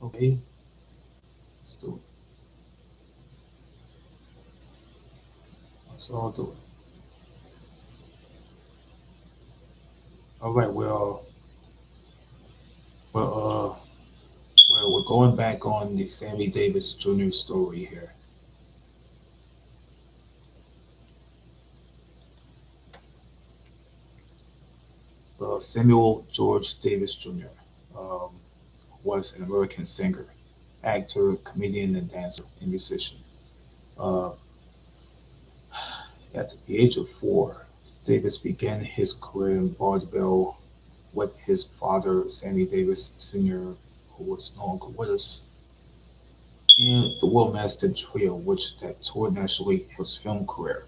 Okay, let's do it. So I'll do it. All right, well, we're going back on the Sammy Davis Jr. story here. Samuel George Davis Jr. Um, was an American singer, actor, comedian, and dancer and musician. Uh, at the age of 4, Davis began his career in vaudeville with his father, Sammy Davis Sr., who was no longer with us, and the Will Master Trio, which that toured nationally. His film career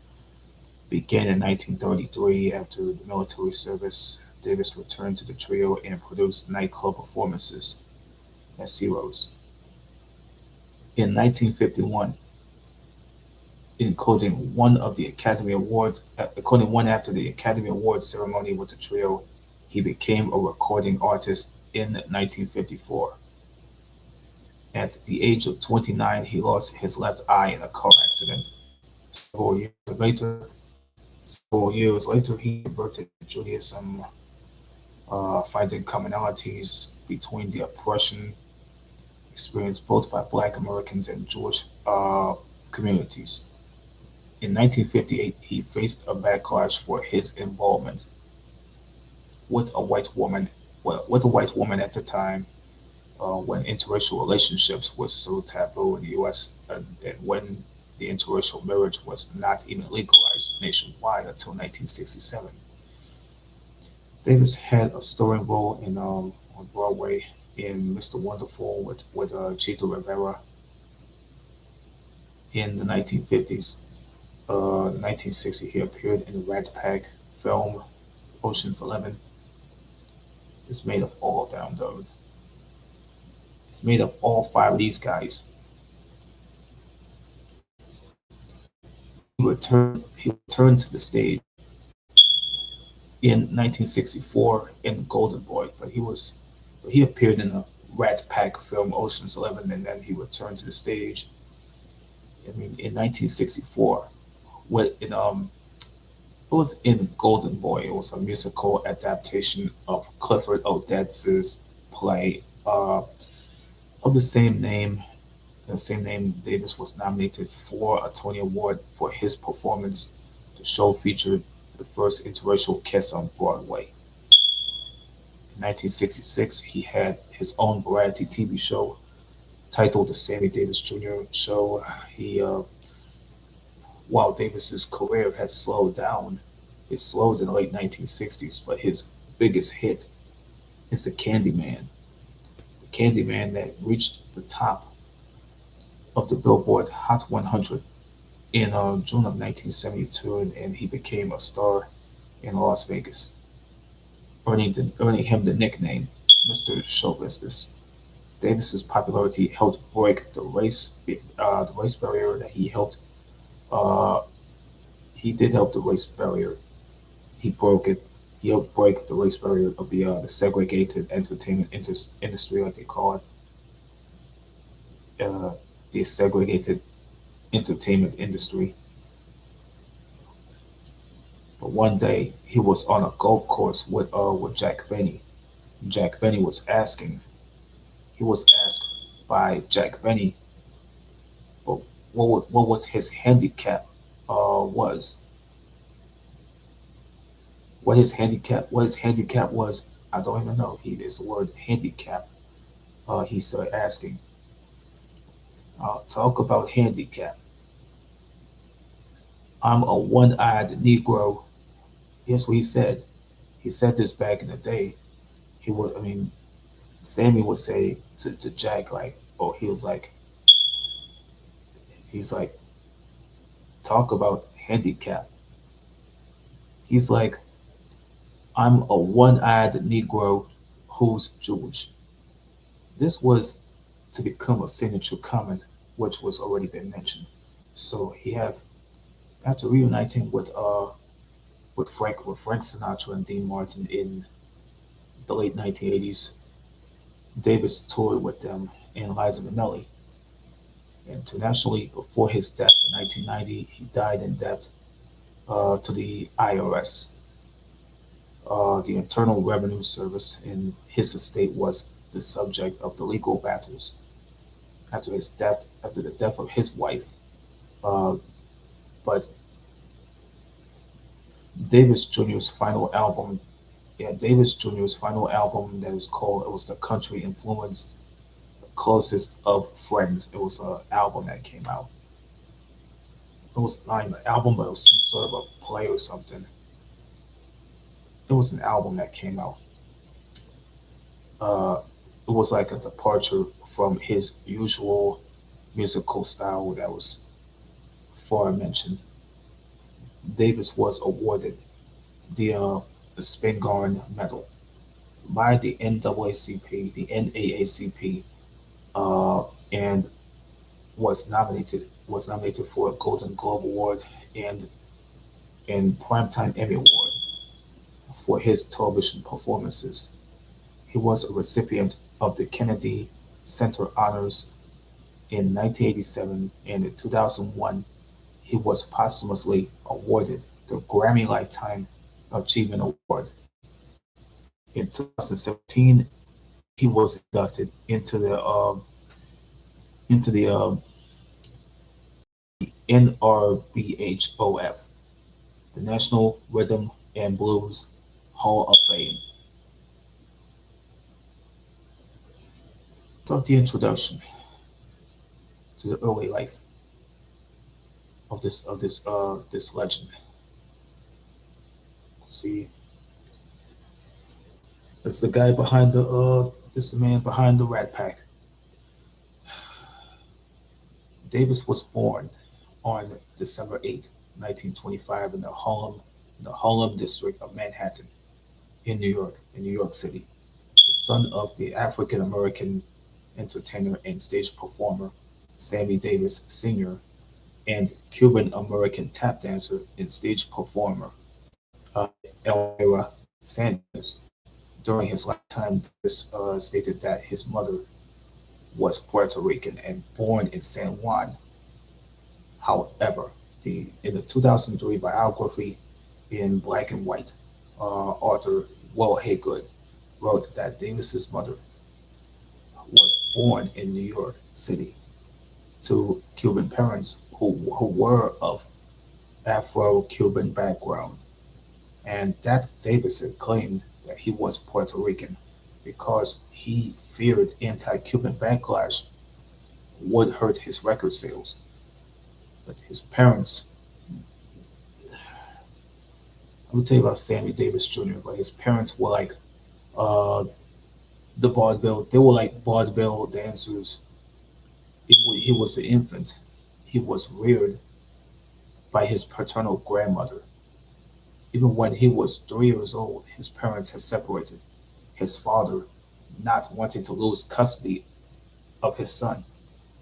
began in 1933 after the military service. Davis returned to the trio and produced nightclub performances at Ciro's. In 1951, including one of the Academy Awards, including one after the Academy Awards ceremony with the trio, he became a recording artist in 1954. At the age of 29, he lost his left eye in a car accident. Several years later, he converted to Judaism, finding commonalities between the oppression experienced both by Black Americans and Jewish communities. In 1958, he faced a backlash for his involvement with a white woman, at the time, when interracial relationships was so taboo in the U.S. And when the interracial marriage was not even legalized nationwide until 1967. Davis had a starring role in on Broadway in Mr. Wonderful with Chito Rivera in the 1950s. 1960, he appeared in the Rat Pack film Ocean's 11. It's made of all down though. It's made of all five of these guys. He returned to the stage in 1964 in Golden Boy, but he appeared in the Rat Pack film Ocean's 11, and then he returned to the stage. I mean, in 1964, it was in Golden Boy. It was a musical adaptation of Clifford Odets's play of the same name. The same name, Davis was nominated for a Tony Award for his performance. The show featured the first interracial kiss on Broadway. In 1966, he had his own variety TV show titled The Sammy Davis Jr. Show. He, while Davis's career had slowed down, it slowed in the late 1960s, but his biggest hit is The Candyman. The Candyman that reached the top of the Billboard Hot 100 in June of 1972, and he became a star in Las Vegas, earning him the nickname Mr. Showbusiness. Davis's popularity helped break the race barrier that he helped. Uh, he did help the race barrier. He broke it. He helped break the race barrier of the segregated entertainment industry, like they call it, the segregated entertainment industry. But one day he was on a golf course with Jack Benny. Jack Benny was asking. He was asked by Jack Benny, well, what was his handicap was what his handicap was. I don't even know. He is the word handicap. He started asking. Talk about handicap. I'm a one-eyed Negro. Here's what he said. He said this back in the day. He would, I mean, Sammy would say to Jack like, oh, he's like, talk about handicap. He's like, I'm a one-eyed Negro who's Jewish. This was to become a signature comment, which was already been mentioned. So he have after reuniting with Frank Sinatra and Dean Martin in the late 1980s, Davis toured with them and Liza Minnelli. Internationally, before his death in 1990, he died in debt to the IRS. The Internal Revenue Service, and his estate was the subject of the legal battles after the death of his wife. Uh, but Davis Jr.'s final album, yeah, Davis Jr.'s final album that was called, it was the Country Influence Closest of Friends. It was an album that came out. It was not even an album, but it was some sort of a play or something. It was an album that came out. Uh, it was like a departure from his usual musical style that was aforementioned. Davis was awarded the uh, the Spingarn Medal by the NAACP, the NAACP, uh, and was nominated for a Golden Globe Award and Primetime Emmy Award for his television performances. He was a recipient of the Kennedy Center Honors in 1987, and in 2001 he was posthumously awarded the Grammy Lifetime Achievement Award. In 2017, he was inducted into the NRBHOF, the National Rhythm and Blues Hall of Fame. Throughout the introduction to the early life of this legend, see, it's the guy behind the this is the man behind the Rat Pack. Davis was born on December 8, 1925, in the Harlem district of Manhattan, in New York City, the son of the African American entertainer and stage performer Sammy Davis Sr. and Cuban American tap dancer and stage performer Elvira Sanchez. During his lifetime, Davis stated that his mother was Puerto Rican and born in San Juan. However, in the 2003 biography in black and white, author Will Haygood wrote that Davis's mother was born in New York City to Cuban parents who were of Afro-Cuban background, and that Davis had claimed that he was Puerto Rican because he feared anti-Cuban backlash would hurt his record sales. But his parents, let me tell you about Sammy Davis Jr., but his parents were like uh, the vaudeville, they were like vaudeville dancers. He was an infant. He was reared by his paternal grandmother. Even when he was 3 years old, his parents had separated. His father, not wanting to lose custody of his son,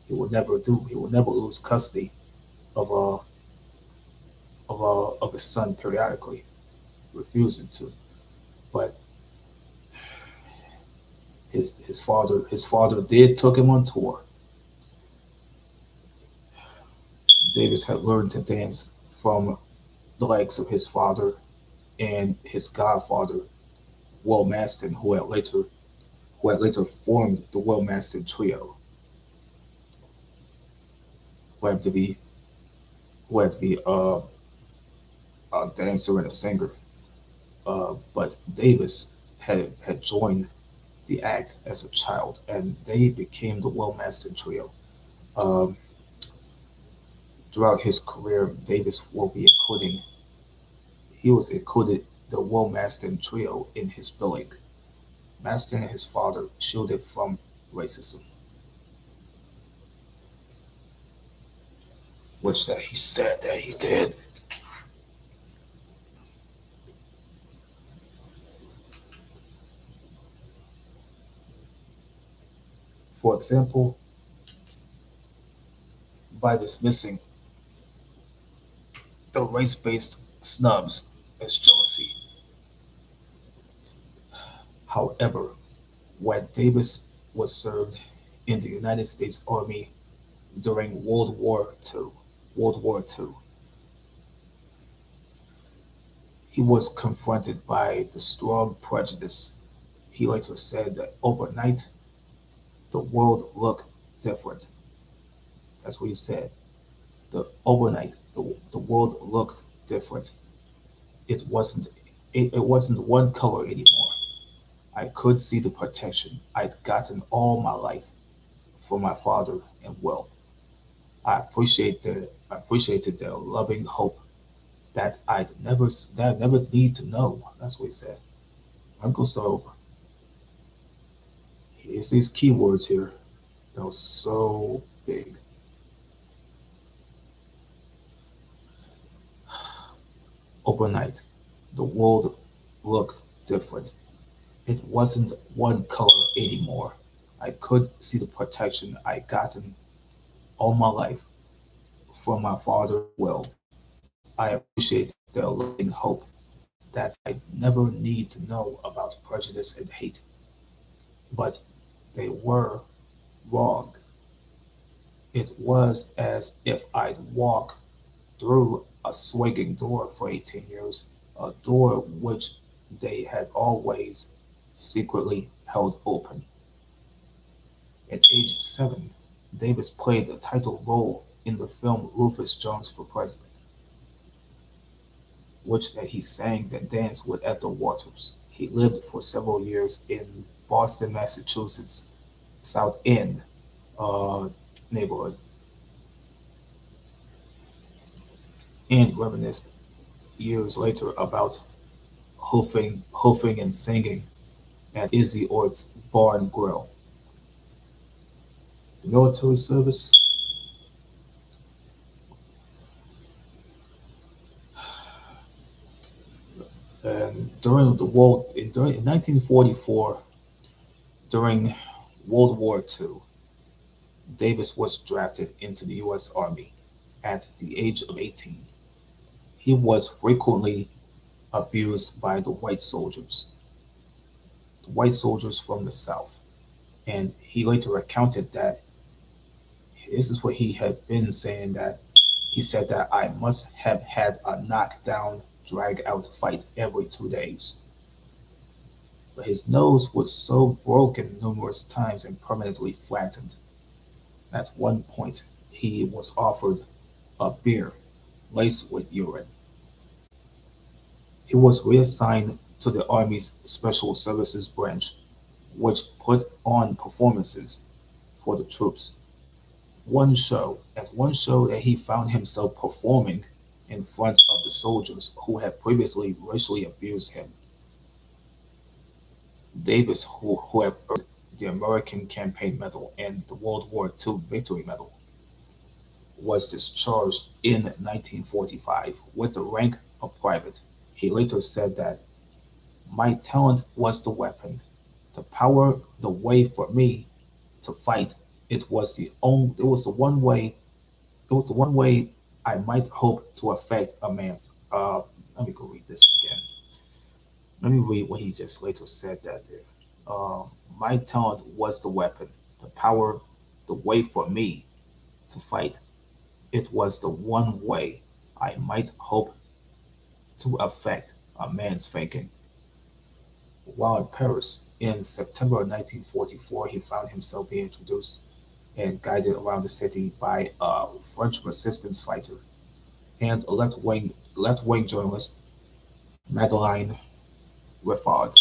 he would never do. He would never lose custody of of his son periodically, refusing to. But his father did took him on tour. Davis had learned to dance from the likes of his father and his godfather, Will Maston, who had later formed the Will Maston Trio, who had to be a dancer and a singer. But Davis had joined the act as a child, and they became the Will Maston Trio. Um, Throughout his career, Davis will be including he was included the Will Maston Trio in his billing. Maston and his father shielded from racism, which that he said that he did. For example, by dismissing the race-based snubs as jealousy. However, when Davis was served in the United States Army during World War II. World War II. He was confronted by the strong prejudice. He later said that overnight the world looked different. That's what he said. The world looked different. It wasn't it wasn't one color anymore. I could see the protection I'd gotten all my life from my father and Will. I appreciated their loving hope that I'd never need to know. That's what he said. I'm gonna start over. Here's these keywords here that was so big. Overnight, the world looked different. It wasn't one color anymore. I could see the protection I'd gotten all my life from my father and Will. I appreciate their loving hope that I never need to know about prejudice and hate. But they were wrong. It was as if I'd walked through a swinging door for 18 years, a door which they had always secretly held open. At age 7, Davis played a title role in the film Rufus Jones for President, which he sang and danced with Ethel Waters. He lived for several years in Boston, Massachusetts, South End uh, neighborhood, and reminisced years later about hoofing and singing at Izzy Ort's Bar and Grill. The military service, and in 1944, during World War II, Davis was drafted into the U.S. Army at the age of 18. He was frequently abused by the white soldiers from the South, and he later recounted that this is what he had been saying, that he said that I must have had a knockdown, drag out fight every 2 days. But his nose was so broken numerous times and permanently flattened. At one point, he was offered a beer laced with urine. He was reassigned to the Army's Special Services Branch, which put on performances for the troops. One show that he found himself performing in front of the soldiers who had previously racially abused him. Davis, who had earned the American Campaign Medal and the World War II Victory Medal, was discharged in 1945 with the rank of private. He later said that my talent was the weapon, the power, the way for me to fight. It was the one way it was the one way I might hope to affect a man. Uh, Let me go read this again. Let me read what he just later said that there. Uh, my talent was the weapon, the power, the way for me to fight. It was the one way I might hope to affect a man's thinking. While in Paris in September 1944, he found himself being introduced and guided around the city by a French resistance fighter and a left wing journalist, Madeleine Riffard.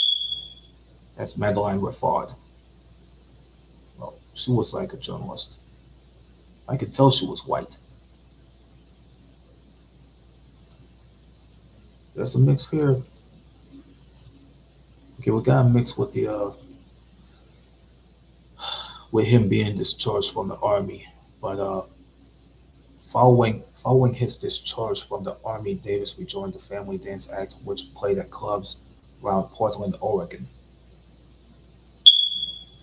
That's Madeleine Riffard. Well, she was like a journalist. I could tell she was white. There's a mix here. Okay, we got a mix with the with him being discharged from the army, but following his discharge from the army, Davis rejoined the Family Dance Act, which played at clubs around Portland, Oregon.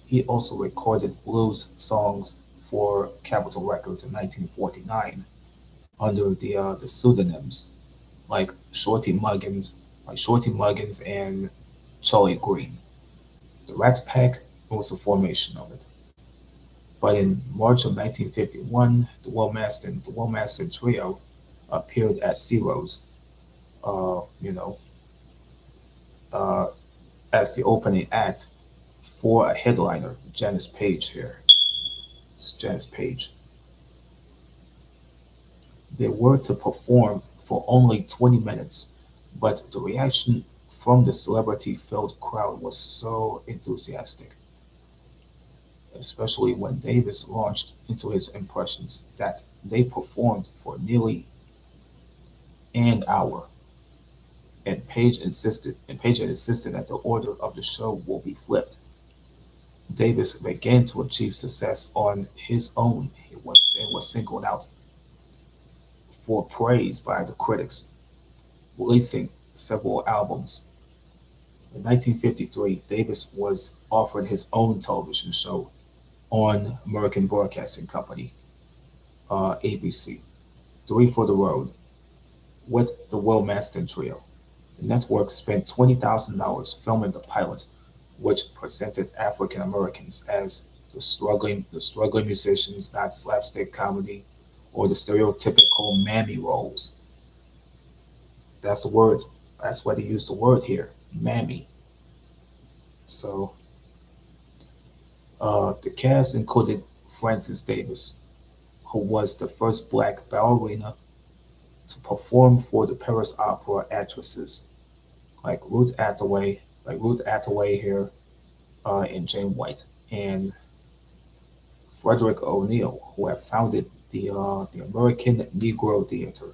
He also recorded blues songs for Capitol Records in 1949 under the pseudonyms like Shorty Muggins and Charlie Green. The Rat Pack was the formation of it. But in March of 1951, the Well Master Trio appeared at Ciro's, you know, uh, as the opening act for a headliner, Janice Page here. It's Janice Page. They were to perform for only 20 minutes, but the reaction from the celebrity filled crowd was so enthusiastic, especially when Davis launched into his impressions, that they performed for nearly an hour. Page had insisted that the order of the show will be flipped. Davis began to achieve success on his own. He was singled out for praise by the critics, releasing several albums. In 1953, Davis was offered his own television show on American Broadcasting Company, ABC, Three for the Road, with the Will Maston Trio. The network spent $20,000 filming the pilot, which presented African Americans as the struggling musicians, not slapstick comedy or the stereotypical mammy roles. That's the words. That's why they use the word here, mammy. So the cast included Frances Davis, who was the first black ballerina to perform for the Paris Opera actresses like Ruth Attaway here, and Jane White, and Frederick O'Neill, who had founded the American Negro Theater.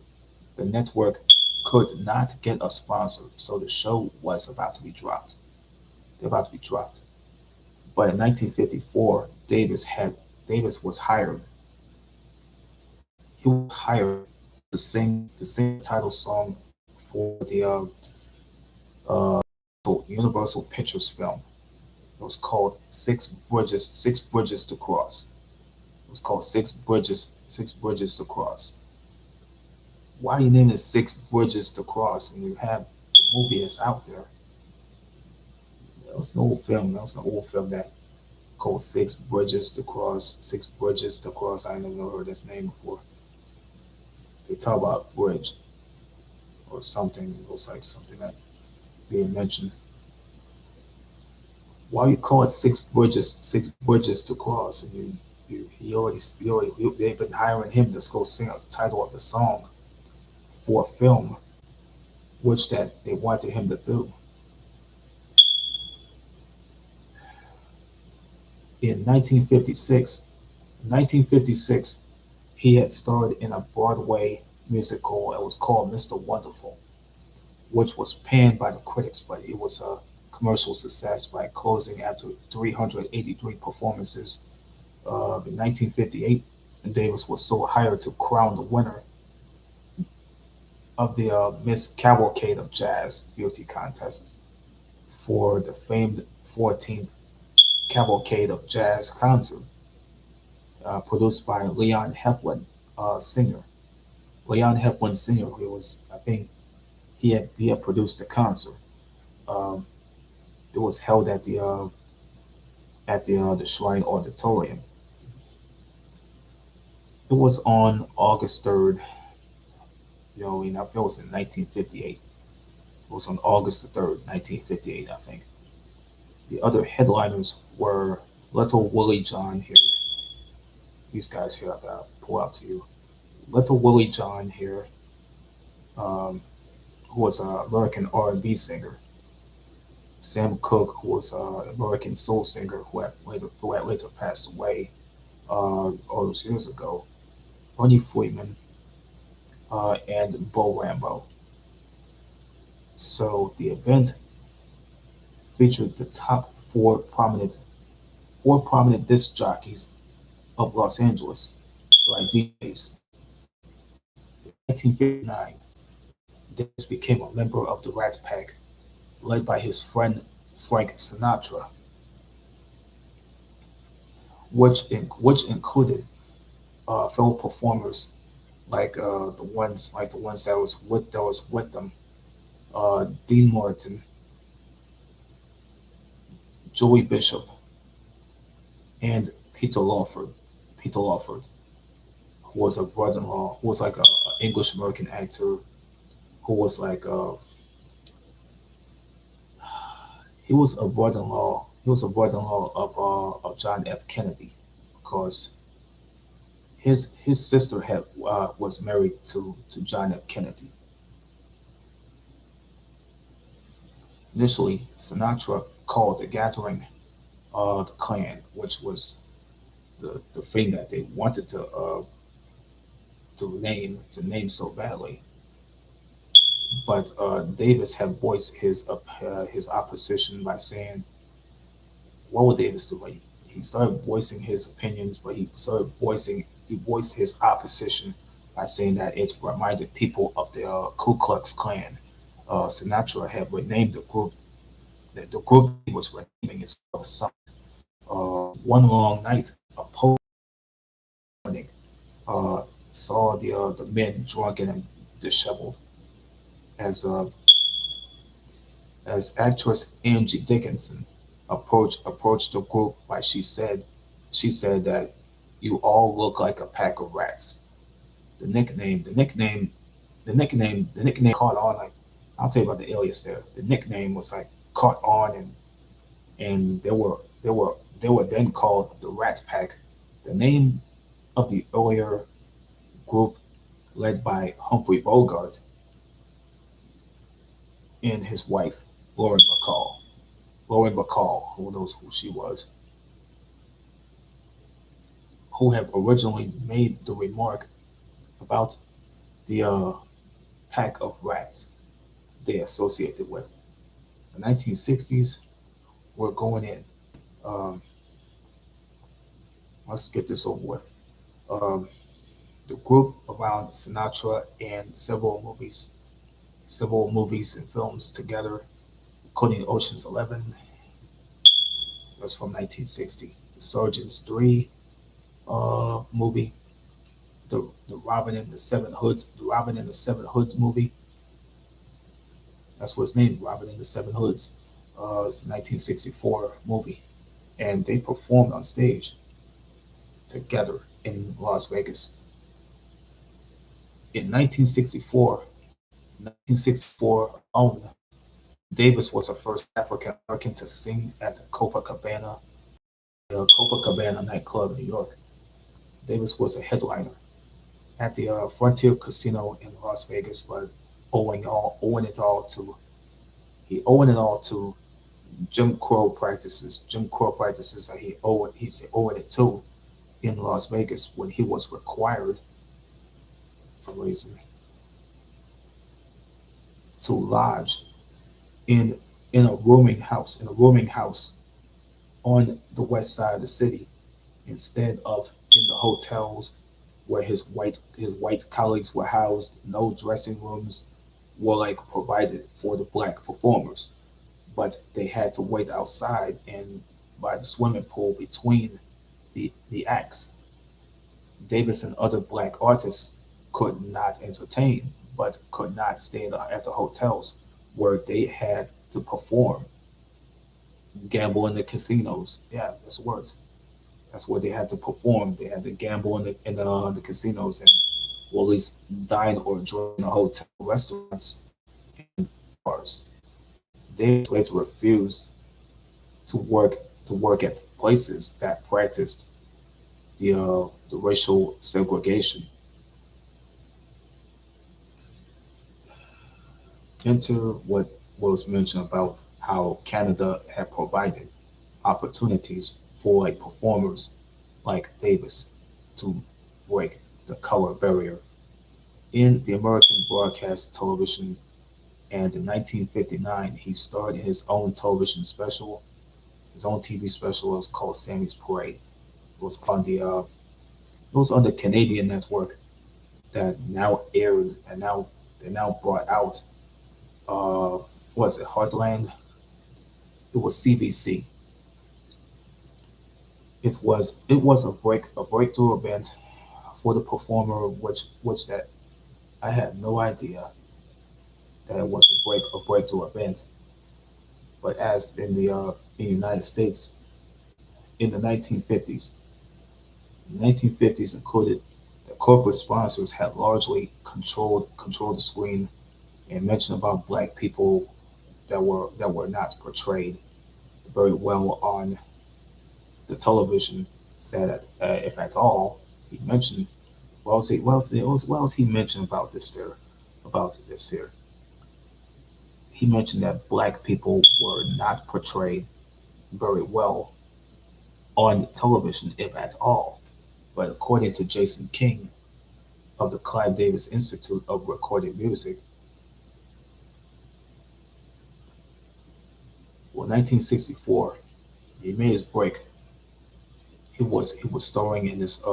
The network could not get a sponsor, so the show was about to be dropped. They're about to be dropped. But in 1954, Davis was hired. He was hired to sing the title song for the Universal Pictures film. It was called Six Bridges to Cross. It was called Six Bridges to Cross. Why you name it Six Bridges to Cross and you have the movie that's out there? That was an old film. That was an old film that called Six Bridges to Cross. Six Bridges to Cross. I never heard this name before. They talk about bridge or something. It looks like something that being mentioned. Why you call it Six Bridges to Cross? And they've been hiring him to go sing the title of the song for a film, which that they wanted him to do. In 1956, he had starred in a Broadway musical. It was called Mr. Wonderful, which was panned by the critics, but it was a commercial success by closing after 383 performances. In 1958, Davis was so hired to crown the winner of the Miss Cavalcade of Jazz beauty contest for the famed 14th Cavalcade of Jazz concert, produced by Leon Heflin, singer. Leon Heflin, singer, who was, I think, he had produced the concert. Um, it was held at the Shrine Auditorium. It was on August 3rd. And it was in 1958. It was on August 3rd, 1958, I think. The other headliners were Little Willie John here. These guys here I gotta pull out to you. Little Willie John here, um, who was an American R&B singer. Sam Cooke, who was an American soul singer who had later passed away all those years ago. Bunny Freeman, and Bo Rambo. So the event featured the top four prominent disc jockeys of Los Angeles, like DJs. In 1959, Davis became a member of the Rat Pack, led by his friend Frank Sinatra, which included fellow performers like the ones that was with them, Dean Martin, Joey Bishop, and Peter Lawford. Peter Lawford, who was a brother-in-law, who was like a English American actor, who was like he was a brother-in-law. He was a brother-in-law of John F. Kennedy, because his sister had was married to John F. Kennedy. Initially, Sinatra called the gathering the Klan, which was the thing that they wanted to name so badly. But Davis had voiced his opposition by saying, "What would Davis do?" Like, he started voicing his opinions, but he voiced his opposition by saying that it reminded people of the Ku Klux Klan. Sinatra had renamed the group. The group that he was renaming is called the Sun. One long night, a post morning uh, saw the men drunken and disheveled as actress Angie Dickinson approached the group. Like, she said that you all look like a pack of rats. The nickname caught on. Like, I'll tell you about the alias there. The nickname was like caught on, and they were then called the Rat Pack. The name of the earlier group, led by Humphrey Bogart and his wife Lauren Bacall. Lauren Bacall, who knows who she was, who have originally made the remark about the pack of rats they associated with. The 1960s were going in. Um, let's get this over with. Um, the group around Sinatra and several movies and films together, including Ocean's 11, that's from 1960. The Sergeant's 3 movie, the Robin and the Seven Hoods movie. That's what it's named, Robin and the Seven Hoods. It's a 1964 movie, and they performed on stage together in Las Vegas in 1964 alone. Davis was the first African American to sing at the Copacabana nightclub in New York. Davis was a headliner at the Frontier Casino in Las Vegas, but owing it all to owing it all to Jim Crow practices. Jim Crow practices that he's owing it to in Las Vegas, when he was required for reason to lodge in in a rooming house on the west side of the city, instead of in the hotels where his white colleagues were housed. No dressing rooms were like provided for the black performers, but they had to wait outside and by the swimming pool between the acts. Davis and other black artists could not entertain, but could not stay at the hotels where they had to perform, gamble in the casinos. Yeah, that's words. That's where they had to perform. They had to gamble in the casinos, and, or at least dine or drink in the hotel restaurants and bars. Davis later refused to work to work at places that practiced the racial segregation. Enter what was mentioned about how Canada had provided opportunities for like performers like Davis to break the color barrier in the American broadcast television. And in 1959, he started his own television special, his own TV special. It was called Sammy's Parade. It was on the Canadian network that now aired, and now they now brought out. Uh, was it Heartland? It was CBC. It was a breakthrough event for the performer, which that I had no idea that it was a breakthrough event. But as in the United States in the 1950s, The 1950s included that corporate sponsors had largely controlled the screen, and mention about black people that were not portrayed very well on the television said that if at all, he mentioned well as he mentioned about this here. He mentioned that black people were not portrayed very well on television, if at all. But according to Jason King of the Clive Davis Institute of Recorded Music, well, 1964, he made his break. He was starring in this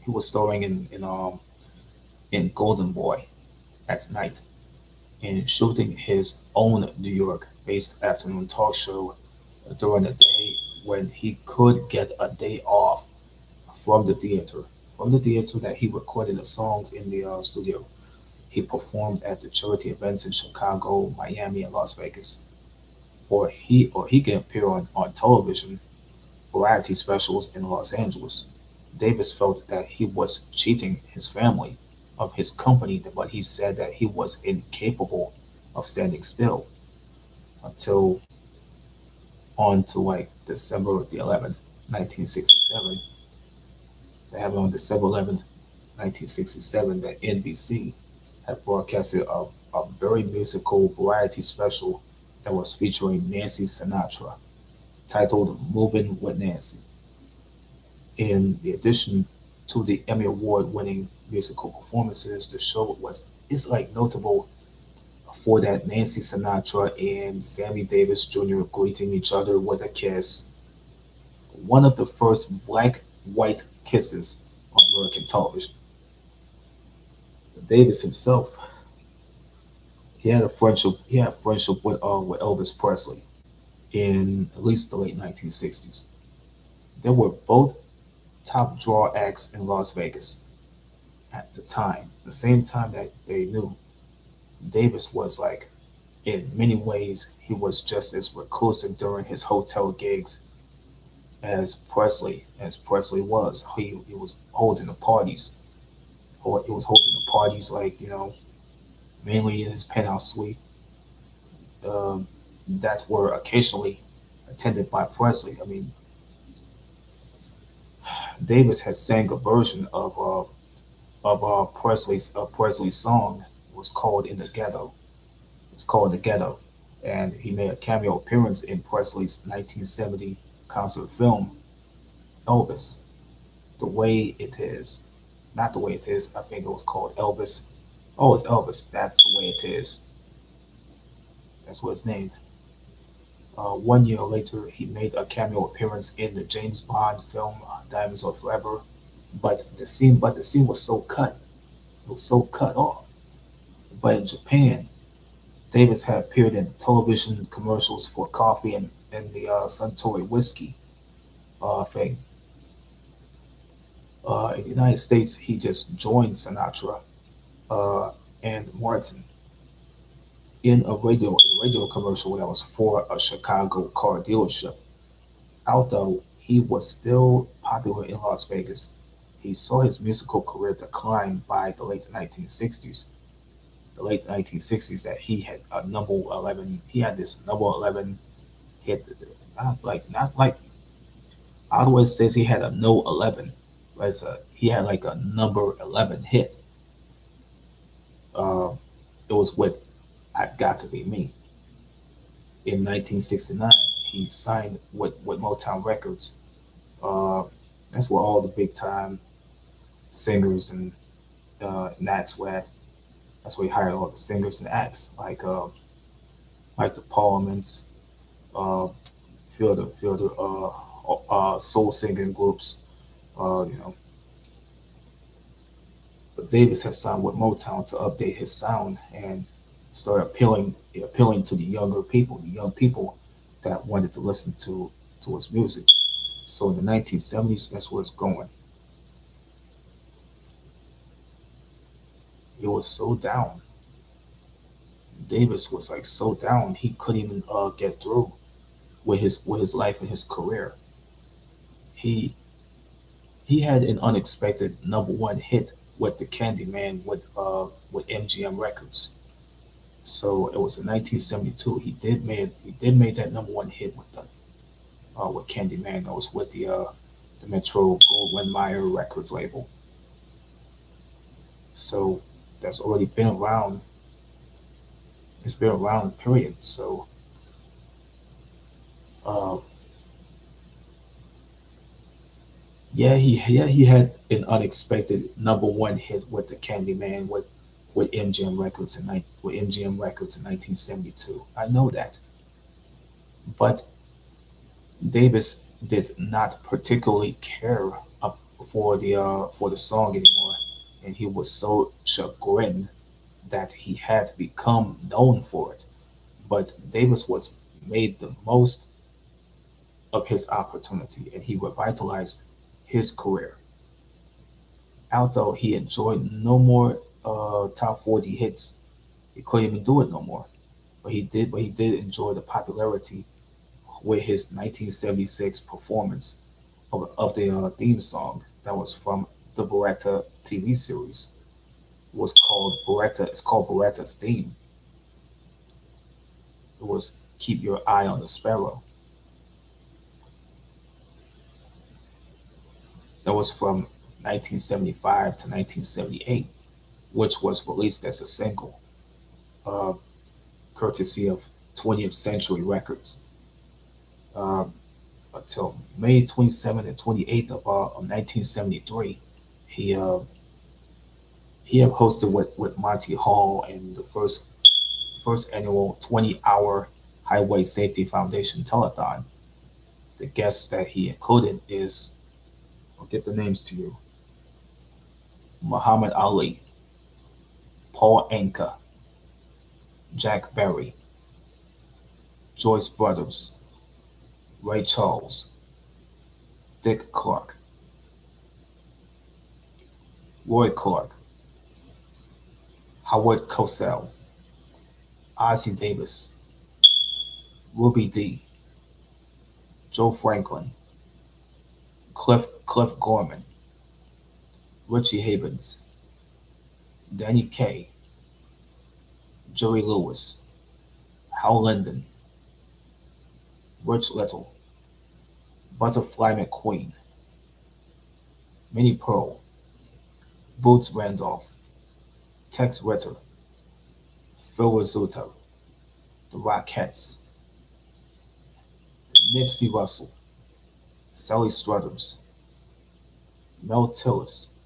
he was starring in Golden Boy at night and shooting his own New York-based afternoon talk show during a day when he could get a day off from the theater. From the theater that he recorded the songs in the studio. He performed at the charity events in Chicago, Miami, and Las Vegas. Or he can appear on television variety specials in Los Angeles. Davis felt that he was cheating his family of his company, but he said that he was incapable of standing still until on to like December the 11th, 1967. That happened on December 11th, 1967, that NBC had broadcasted a very musical variety special that was featuring Nancy Sinatra, titled Moving with Nancy. In addition to the Emmy Award winning musical performances, the show was is like notable for that Nancy Sinatra and Sammy Davis Jr. greeting each other with a kiss, one of the first black white kisses on American television. Davis himself, he had a friendship with Elvis Presley in at least the late 1960s. They were both top draw acts in Las Vegas at the time, the same time that they knew. Davis was like, in many ways, he was just as reclusive during his hotel gigs as Presley was. He was holding the parties, or he was holding the parties like mainly in his penthouse suite um, that were occasionally attended by Presley. I mean, Davis has sang a version of Presley's song. It was called "In the Ghetto." It's called "The Ghetto," and he made a cameo appearance in Presley's 1970 concert film Elvis. The Way It Is, not the way it is. I think it was called Elvis. Oh, it's Elvis. That's the way it is. That's what it's named. 1 year later, he made a cameo appearance in the James Bond film Diamonds Are Forever. But the scene was so cut. It was so cut off. But in Japan, Davis had appeared in television commercials for coffee and the Suntory whiskey thing. In the United States, he just joined Sinatra uh, and Martin in a radio commercial that was for a Chicago car dealership. Although he was still popular in Las Vegas, he saw his musical career decline by the late 1960s. The late 1960s, that he had a number 11. He had this number 11 hit. That's like I always says he had a no 11, but he had like a number 11 hit. Uh, it was with "I Got to Be Me" in 1969. He signed with Motown Records. Uh, that's where all the big time singers and acts were at. That's where he hired all the singers and acts like the Parliaments, uh, few other soul singing groups. You know, but Davis has signed with Motown to update his sound and start appealing to the young people that wanted to listen to his music. So in the 1970s, that's where it's going. It was so down. Davis was like so down he couldn't even get through with his life and his career. He he had an unexpected number one hit with the Candyman with MGM Records. So it was in 1972. He did make that number one hit with Candyman. That was with the Metro Goldwyn Mayer Records label. So that's already been around. It's been around, period. So uh, he had an unexpected number one hit with the Candyman with MGM Records in 1972. I know that, but Davis did not particularly care up for the song anymore, and he was so chagrined that he had become known for it. But Davis was made the most of his opportunity, and he revitalized his career. Although he enjoyed no more top 40 hits, he couldn't even do it no more. But he did enjoy the popularity with his 1976 performance of the theme song that was from the Beretta TV series. It was called Beretta. It's called Beretta's theme. It was "Keep Your Eye on the Sparrow." That was from 1975 to 1978, which was released as a single, uh, courtesy of 20th Century Records. Uh, until May 27th and 28th of 1973, he uh, he have hosted with Monty Hall in the first annual 20-hour Highway Safety Foundation telethon. The guests that he included is, I'll get the names to you: Muhammad Ali, Paul Anka, Jack Berry, Joyce Brothers, Ray Charles, Dick Clark, Roy Clark, Howard Cosell, Ozzie Davis, Ruby Dee, Joe Franklin, Cliff Gorman, Richie Havens, Danny Kaye, Jerry Lewis, Hal Linden, Rich Little, Butterfly McQueen, Minnie Pearl, Boots Randolph, Tex Ritter, Phil Rizzuto, The Rockettes, Nipsey Russell, Sally Struthers, Mel Tillis,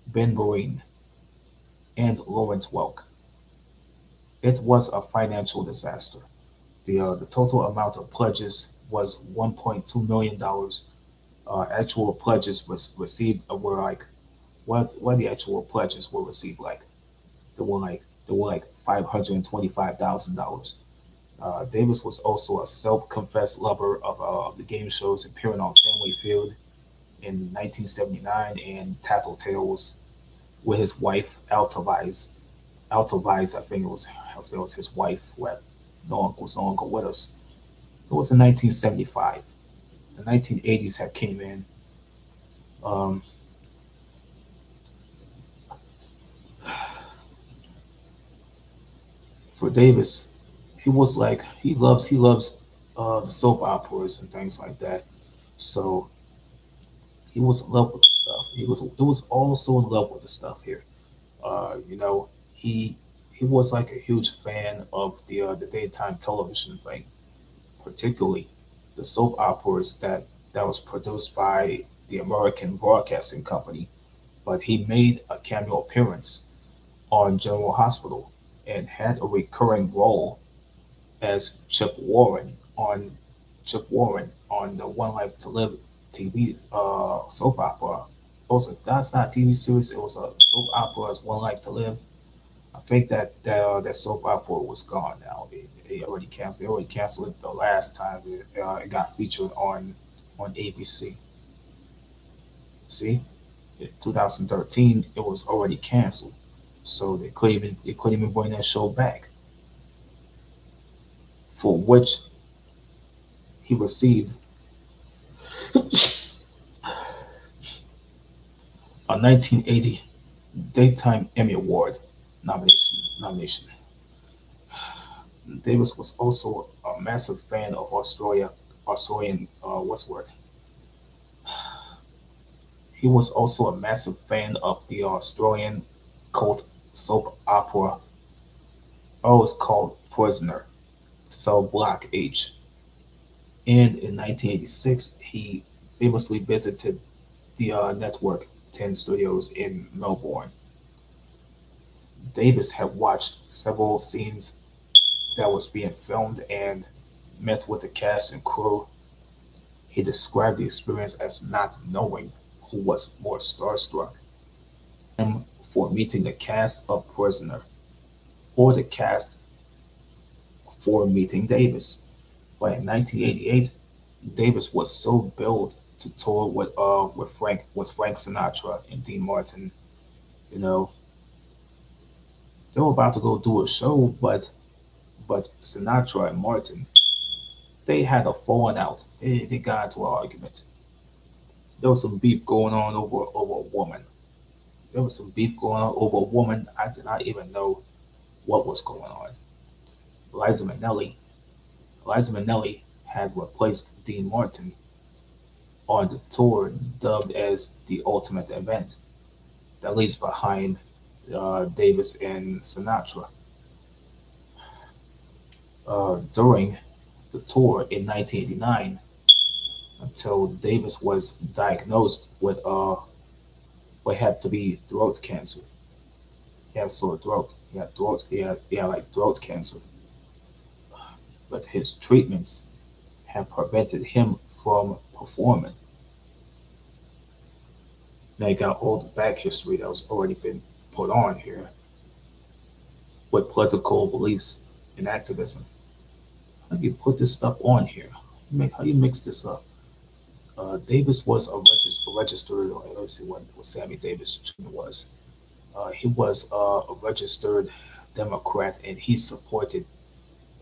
Ben Vereen, and Lawrence Welk. It was a financial disaster. The total amount of pledges was $1.2 million. Actual pledges was received were like what the actual pledges were received like. They were like $525,000. Davis was also a self-confessed lover of the game shows, appearing on Family Feud in 1979 and Tattletales with his wife Altavise. Altavise, I think it was his wife who had was no longer with us. It was in 1975. The 1980s had came in. Um, for Davis, he loves the soap operas and things like that. So he was in love with the stuff. He was also in love with the stuff here. You know, he he was like a huge fan of the daytime television thing, particularly the soap operas that was produced by the American Broadcasting Company. But he made a cameo appearance on General Hospital and had a recurring role as Chip Warren on the One Life to Live TV soap opera. Also, that's not a TV series. It was a soap opera as One Life to Live. I think that soap opera was gone now. They already canceled. They already canceled it the last time it got featured on ABC. See, in 2013 it was already canceled, so they couldn't even bring that show back. For which he received A 1980 Daytime Emmy Award nomination. Davis was also a massive fan of Australian what's the word? He was also a massive fan of the Australian cult soap opera, always called Prisoner, Cell Block H. And in 1986, he famously visited the Network 10 studios in Melbourne. Davis had watched several scenes that was being filmed and met with the cast and crew. He described the experience as not knowing who was more starstruck, him for meeting the cast of Prisoner or the cast for meeting Davis. But in 1988, Davis was so billed to tour with Frank Sinatra and Dean Martin. You know, they were about to go do a show, but Sinatra and Martin, they had a falling out. They got into an argument. There was some beef going on over a woman. There was some beef going on over a woman. I did not even know what was going on. Liza Minnelli, Liza Minnelli had replaced Dean Martin on the tour dubbed as the ultimate event that leaves behind Davis and Sinatra. During the tour in 1989, until Davis was diagnosed with what had to be throat cancer. He had sore throat. He had like throat cancer. But his treatments had prevented him from performing. Now you got all the back history that was already been put on here with political beliefs and activism. How do you put this stuff on here? How you mix this up? Davis was a registered. Let's see what Sammy Davis Jr. was. He was a registered Democrat, and he supported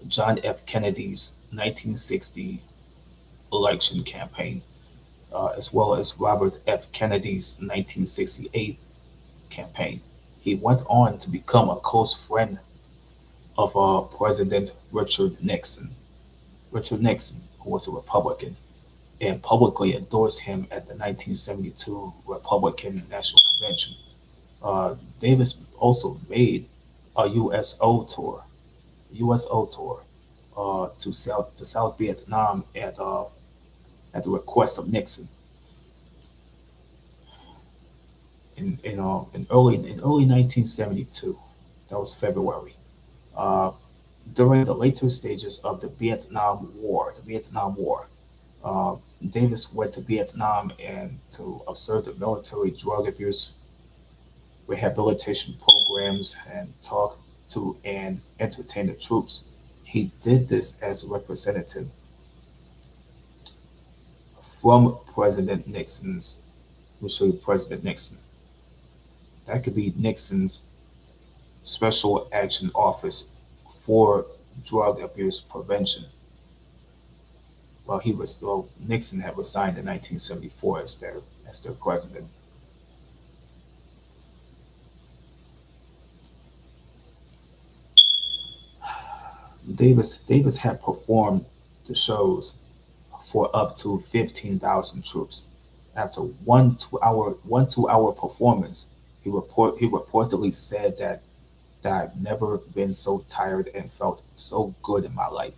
John F. Kennedy's 1960 election campaign, as well as Robert F. Kennedy's 1968 campaign. He went on to become a close friend of President Richard Nixon. Richard Nixon, who was a Republican, and publicly endorsed him at the 1972 Republican National Convention. Uh, Davis also made a USO tour to South Vietnam at the request of Nixon in early 1972. That was February. Uh, During the later stages of the Vietnam War, uh, Davis went to Vietnam and to observe the military drug abuse rehabilitation programs and talk to and entertain the troops. He did this as a representative from President Nixon's, let me show you President Nixon. That could be Nixon's Special Action Office for Drug Abuse Prevention. Nixon had resigned in 1974 as their president. Davis had performed the shows for up to 15,000 troops. After one 2 hour performance, he reportedly said that I've never been so tired and felt so good in my life.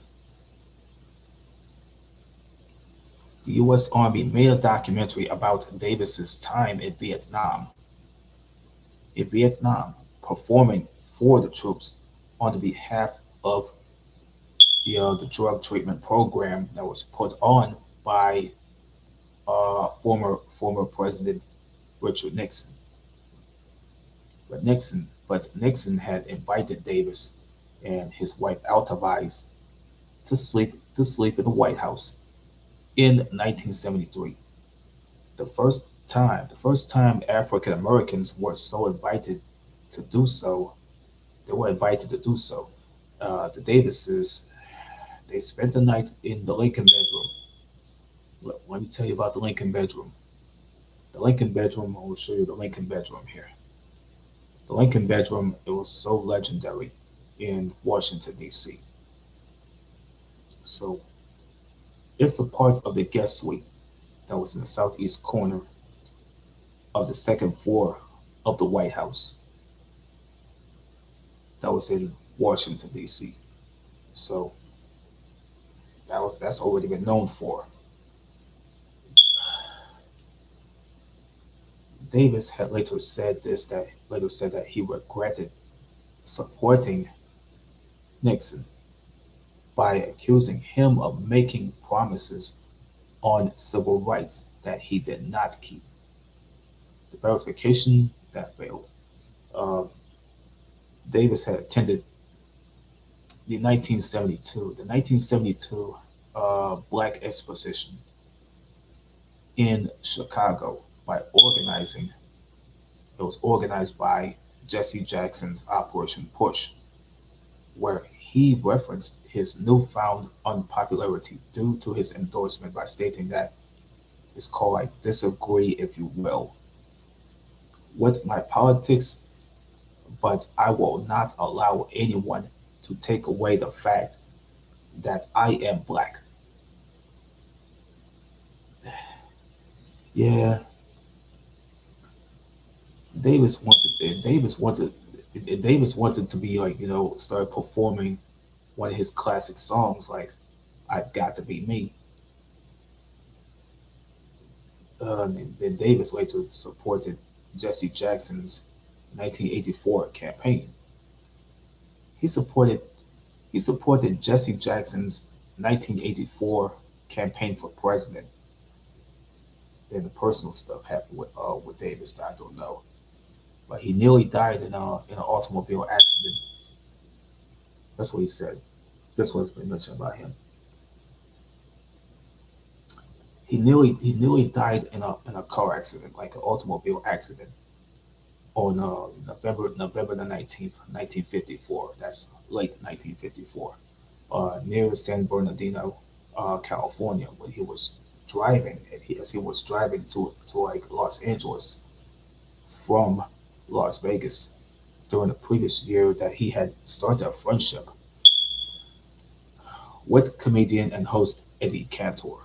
The U.S. Army made a documentary about Davis's time in Vietnam, performing for the troops on the behalf of the drug treatment program that was put on by former President Richard Nixon. But Nixon had invited Davis and his wife Alta to sleep in the White House in 1973. The first time African Americans were so invited to do so, they were invited to do so. The Davises, they spent the night in the Lincoln bedroom. Let me tell you about the Lincoln bedroom. The Lincoln bedroom, I will show you the Lincoln bedroom here. The Lincoln bedroom, it was so legendary in Washington, D.C. So it's a part of the guest suite that was in the southeast corner of the second floor of the White House that was in Washington, D.C. So that's already been known for. Davis had later said that he regretted supporting Nixon by accusing him of making promises on civil rights that he did not keep. The verification that failed. Uh, Davis had attended the 1972 Black Exposition in Chicago by organizing. It was organized by Jesse Jackson's Operation Push, where he referenced his newfound unpopularity due to his endorsement by stating that it's called I disagree, if you will, with my politics, but I will not allow anyone to take away the fact that I am black. Yeah, Davis wanted Davis wanted Davis wanted to be like, start performing one of his classic songs like I've Got to Be Me. And then Davis later supported Jesse Jackson's 1984 campaign. He supported he supported Jesse Jackson's 1984 campaign for president. Then the personal stuff happened with Davis that I don't know, but he nearly died in an automobile accident. That's what he said. That's what's been mentioned about him. He nearly died in a car accident, like an automobile accident, on November the 19th, 1954. That's late 1954, near San Bernardino, California, when he was driving. As he was driving to like Los Angeles from Las Vegas during the previous year, that he had started a friendship with comedian and host Eddie Cantor.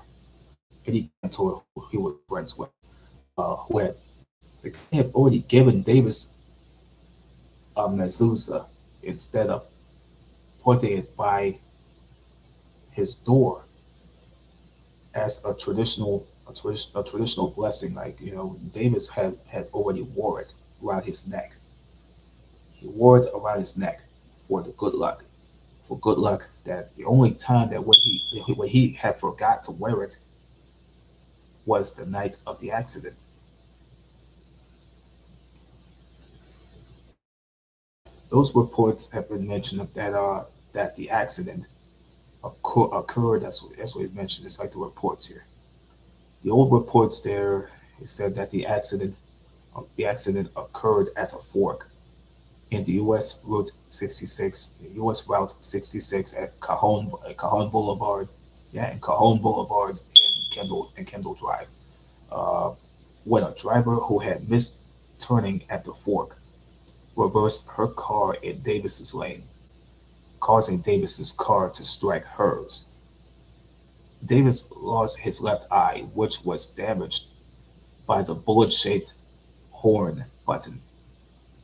Eddie Cantor, who he was friends with, who had the guy had already given Davis a mezuzah instead of putting it by his door as a traditional blessing. Like, Davis had already wore it around his neck. He wore it around his neck for the good luck. For good luck, that the only time that when he had forgot to wear it was the night of the accident. Those reports have been mentioned of that the accident occurred. That's what it mentioned. It's like the reports here. The old reports there, it said that the accident occurred at a fork in the U.S. Route 66 at Cajon Boulevard, yeah, in Cajon Boulevard and Kendall Drive, uh, when a driver who had missed turning at the fork reversed her car in Davis's lane, causing Davis's car to strike hers. Davis lost his left eye, which was damaged by the bullet-shaped horn button,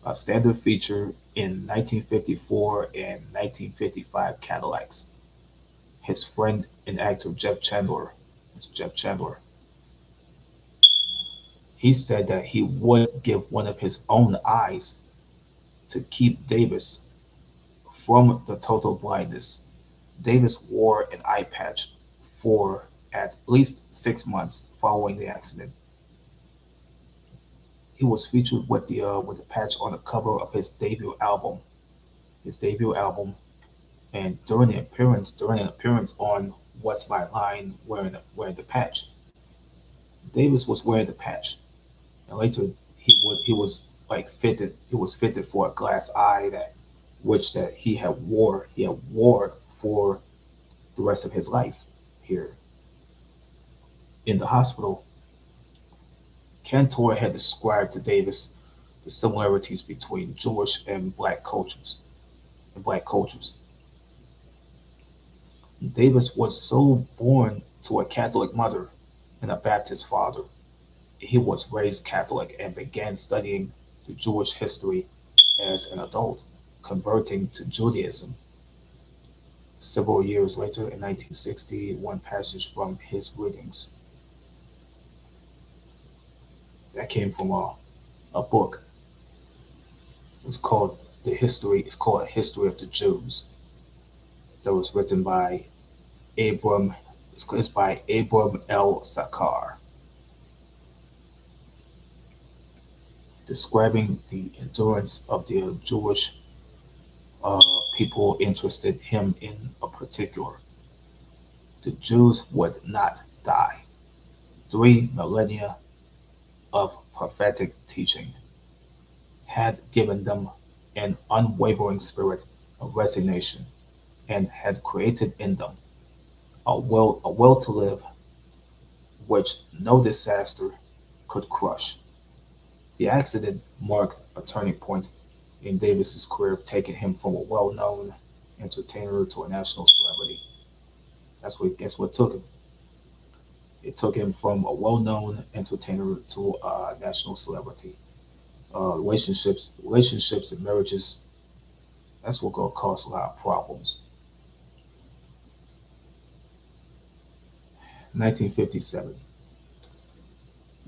a standard feature in 1954 and 1955 Cadillacs. His friend and actor Jeff Chandler, he said that he would give one of his own eyes to keep Davis from the total blindness. Davis wore an eye patch for at least 6 months following the accident. He was featured with the patch on the cover of his debut album, and during an appearance on What's My Line, wearing the patch. Davis was wearing the patch, and later he was fitted for a glass eye that he had wore for the rest of his life here in the hospital. Cantor had described to Davis the similarities between Jewish and black cultures. Davis was so born to a Catholic mother and a Baptist father. He was raised Catholic and began studying the Jewish history as an adult, converting to Judaism. Several years later, in 1960, one passage from his readings that came from a book. It was called the history. It's called A History of the Jews. That was written by Abram. It's by Abram L. Sakar, describing the endurance of the Jewish uh, people interested him in a particular. The Jews would not die. 3 millennia of prophetic teaching had given them an unwavering spirit of resignation and had created in them a will to live which no disaster could crush. The accident marked a turning point in Davis's career, taking him from a well-known entertainer to a national celebrity. That's what took him. It took him from a well-known entertainer to a national celebrity. Relationships and marriages. That's what gonna cause a lot of problems. 1957.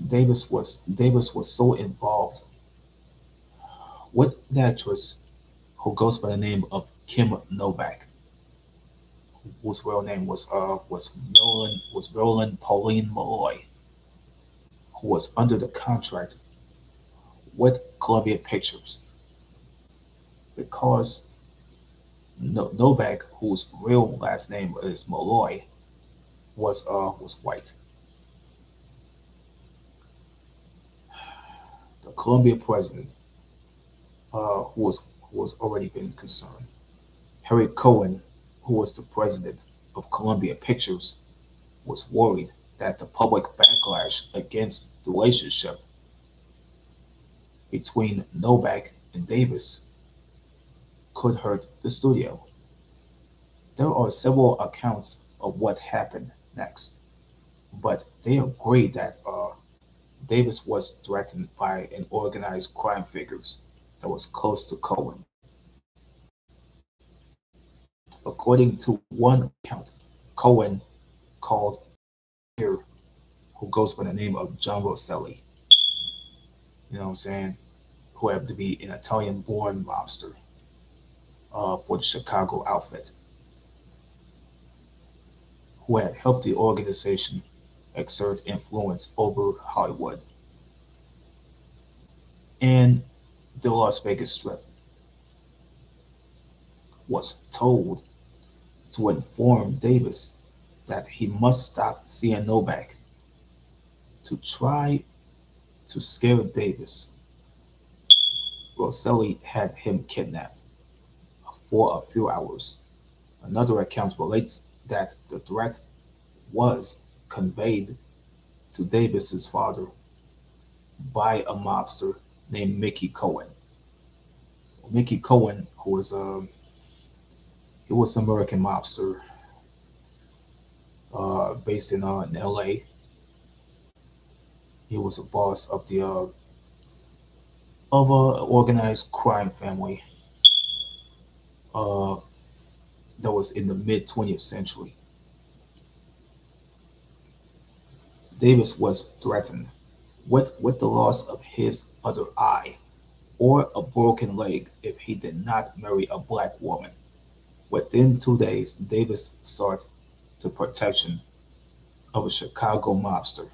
Davis was so involved with an actress who goes by the name of Kim Novak, whose real name was Roland Pauline Malloy, who was under the contract with Columbia Pictures because Novak, whose real last name is Malloy, was white. The Columbia president, who was already been concerned, Harry Cohen, who was the president of Columbia Pictures, was worried that the public backlash against the relationship between Novak and Davis could hurt the studio. There are several accounts of what happened next, but they agree that Davis was threatened by an organized crime figures that was close to Cohen. According to one account, Cohen called here, who goes by the name of John Rosselli, you know what I'm saying, who happened to be an Italian-born mobster for the Chicago outfit, who had helped the organization exert influence over Hollywood and the Las Vegas Strip, was told to inform Davis that he must stop seeing Novak. To try to scare Davis, Rosselli had him kidnapped for a few hours. Another account relates that the threat was conveyed to Davis's father by a mobster named Mickey Cohen. Mickey Cohen, who was he was an American mobster based in L.A. He was a boss of a organized crime family uh, that was in the mid 20th century. Davis was threatened with the loss of his other eye or a broken leg if he did not marry a black woman. Within 2 days, Davis sought the protection of a Chicago mobster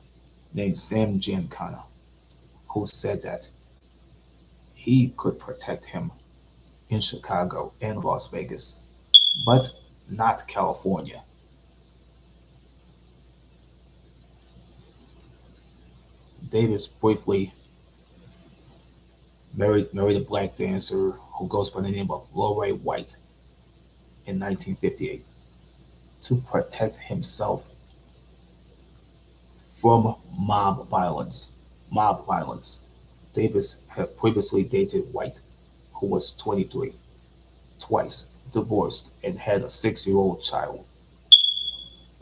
named Sam Giancana, who said that he could protect him in Chicago and Las Vegas, but not California. Davis briefly married a black dancer who goes by the name of Lorray White in 1958 to protect himself from mob violence. mob violence. Davis had previously dated White, who was 23, twice, divorced, and had a 6-year-old child.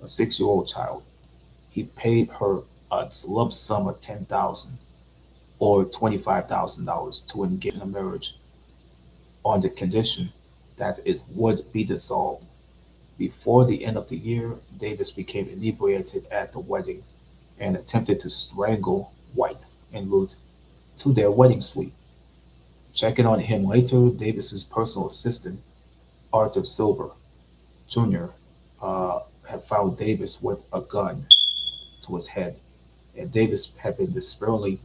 A 6-year-old child. He paid her a lump sum of 10,000 or $25,000 to engage in a marriage on the condition that it would be dissolved. Before the end of the year, Davis became inebriated at the wedding and attempted to strangle White en route to their wedding suite. Checking on him later, Davis's personal assistant, Arthur Silver Jr., had found Davis with a gun to his head, and Davis had despairingly,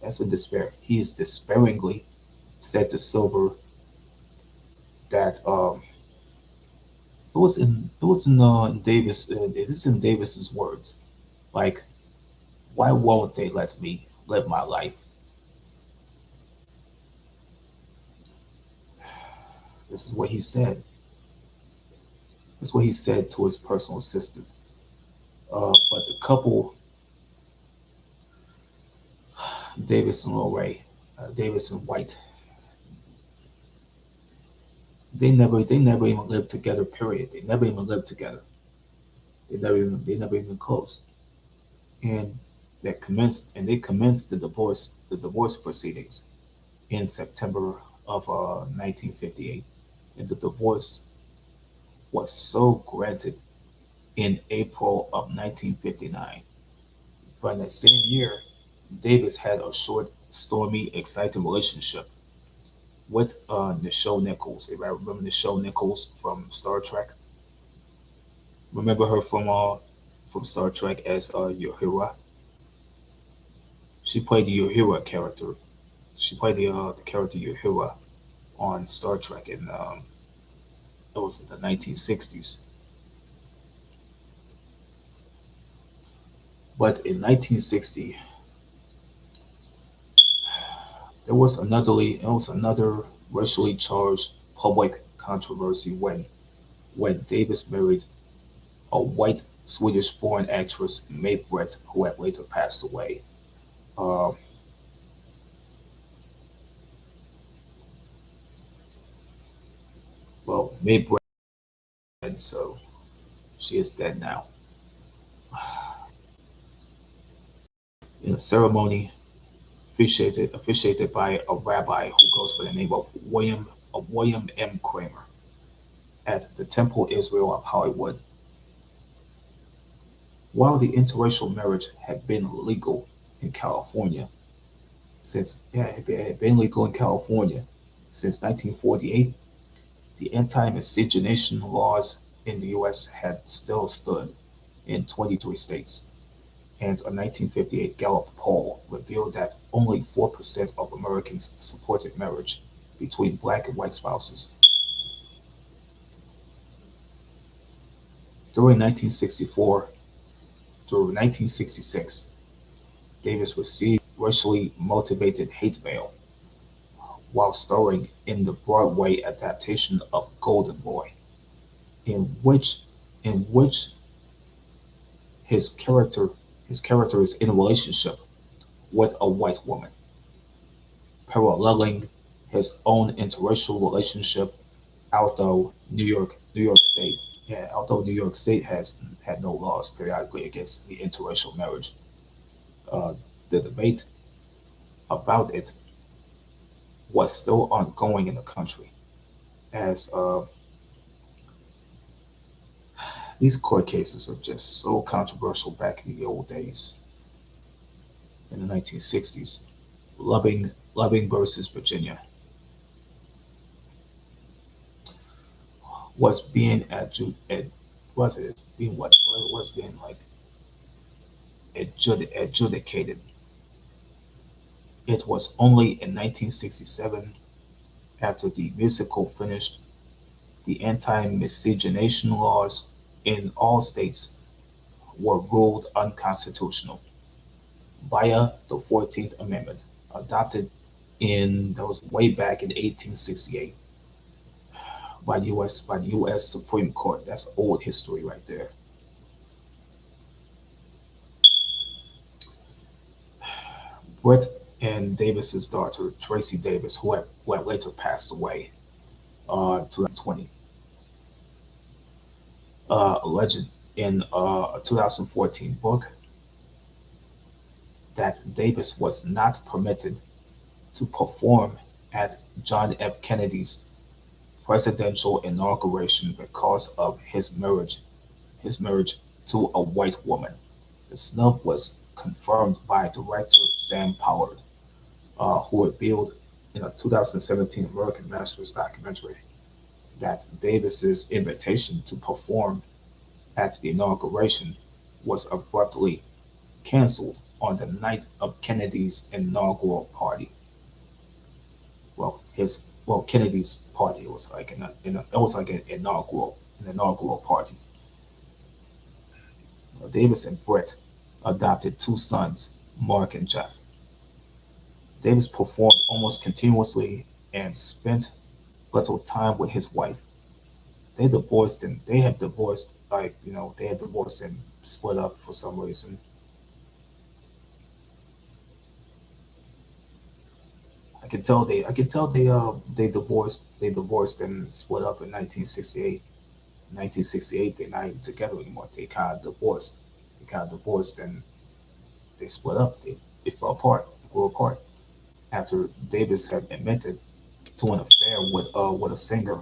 that's in despair. He is despairingly said to Silver that it was in Davis. It is in Davis's words, like, "Why won't they let me live my life?" This is what he said. That's what he said to his personal assistant. But the couple, Davis and Lorray, Davis and White, they never even lived together. Period. They never even lived together. They never even close. And they commenced the divorce proceedings in September of 1958, and the divorce was so granted in April of 1959. But in that same year, Davis had a short, stormy, exciting relationship with Nichelle Nichols. If I remember Nichelle Nichols from Star Trek, remember her from Star Trek as Uhura. She played the Uhura character. She played the character Uhura on Star Trek, and it was in the 1960s. But in 1960, there was another racially charged public controversy when Davis married a white Swedish-born actress, Mae Brett, who had later passed away. Uh, well, Mae Brett, so she is dead now. In a ceremony officiated by a rabbi who goes by the name of William M. Kramer at the Temple Israel of Hollywood. While the interracial marriage had been legal in California it had been legal in California since 1948, the anti-miscegenation laws in the U.S. had still stood in 23 states, and a 1958 Gallup poll revealed that only 4% of Americans supported marriage between black and white spouses. During 1964 through 1966, Davis received racially motivated hate mail while starring in the Broadway adaptation of Golden Boy, in which in which his character his character is in a relationship with a white woman, paralleling his own interracial relationship. Although New York State has had no laws periodically against the interracial marriage, uh, the debate about it was still ongoing in the country, as these court cases are just so controversial back in the old days, in the 1960s. Loving versus Virginia was being was it being what was being like adjudicated. It was only in 1967, after the musical finished, the anti-miscegenation laws in all states were ruled unconstitutional via the 14th Amendment, adopted in that was way back in 1868 by the U.S. Supreme Court. That's old history right there. Brett and Davis's daughter, Tracy Davis, who had later passed away 2020, alleged in a 2014 book that Davis was not permitted to perform at John F. Kennedy's presidential inauguration because of his marriage to a white woman. The snub was confirmed by director Sam Pollard, who revealed in a 2017 American Masters documentary that Davis's invitation to perform at the inauguration was abruptly canceled on the night of Kennedy's inaugural party. Kennedy's party was like it was like an inaugural party. Davis and Brett adopted two sons, Mark and Jeff. Davis performed almost continuously and spent little time with his wife. They had divorced and split up for some reason. I can tell they divorced and split up in 1968. 1968 they're not even together anymore. They kind of divorced and they split up. They fell apart, grew apart after Davis had admitted to an affair with a singer.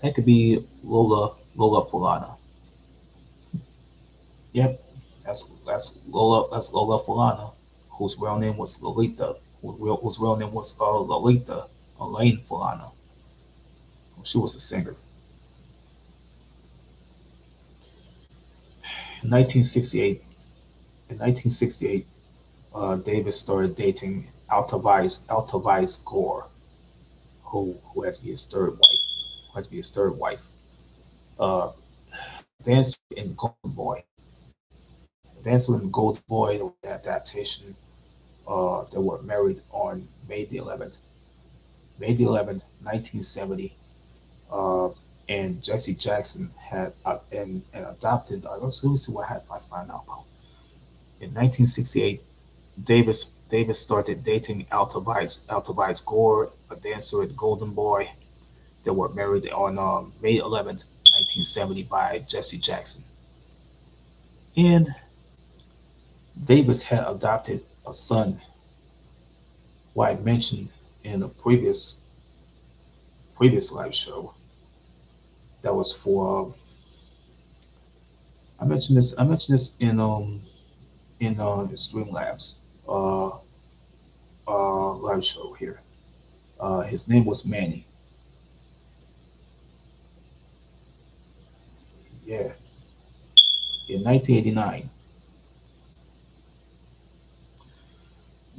That could be Lola Fulana. Yep, that's Lola Fulana, whose real name was Lolita, whose real name was Lolita Elaine Fulana. She was a singer. In 1968, in 1968, Davis started dating Altavice Gore, who had to be his third wife. Who had to be his third wife. Uh, Dancer in Golden Boy. Dancer in Golden Boy was an adaptation. They were married on May the 11th, 1970. Uh, and Jesse Jackson had and adopted. Let me see what I find out about. In 1968, Davis started dating Altavice Gore, a dancer at Golden Boy. They were married on May 11th, 1970, by Jesse Jackson. And Davis had adopted a son who I mentioned in a previous live show. That was for I mentioned this in Streamlabs uh, live show here. His name was Manny. Yeah, in 1989,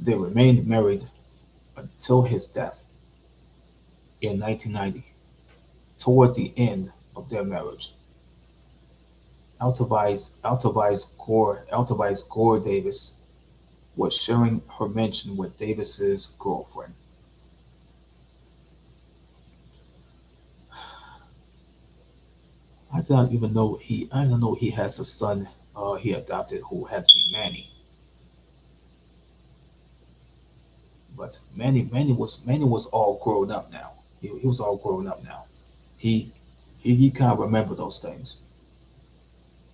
they remained married until his death in 1990. Toward the end of their marriage, Altavice Gore Davis was sharing her mansion with Davis's girlfriend. I didn't know he has a son he adopted who had to be Manny. But Manny was all grown up now. He was all grown up now. He he can't remember those things.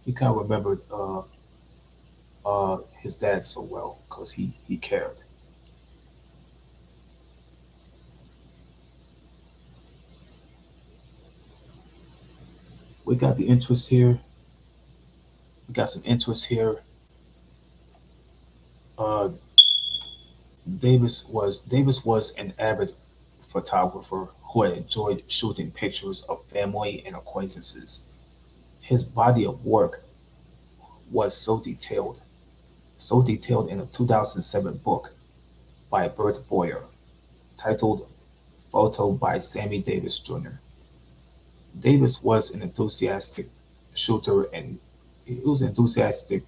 He can't remember his dad so well because he cared. We got the interest here. We got some interest here. Uh, Davis was an avid photographer who had enjoyed shooting pictures of family and acquaintances. His body of work was so detailed in a 2007 book by Bert Boyer titled "Photo by Sammy Davis Jr." Davis was an enthusiastic shooter and he was enthusiastic.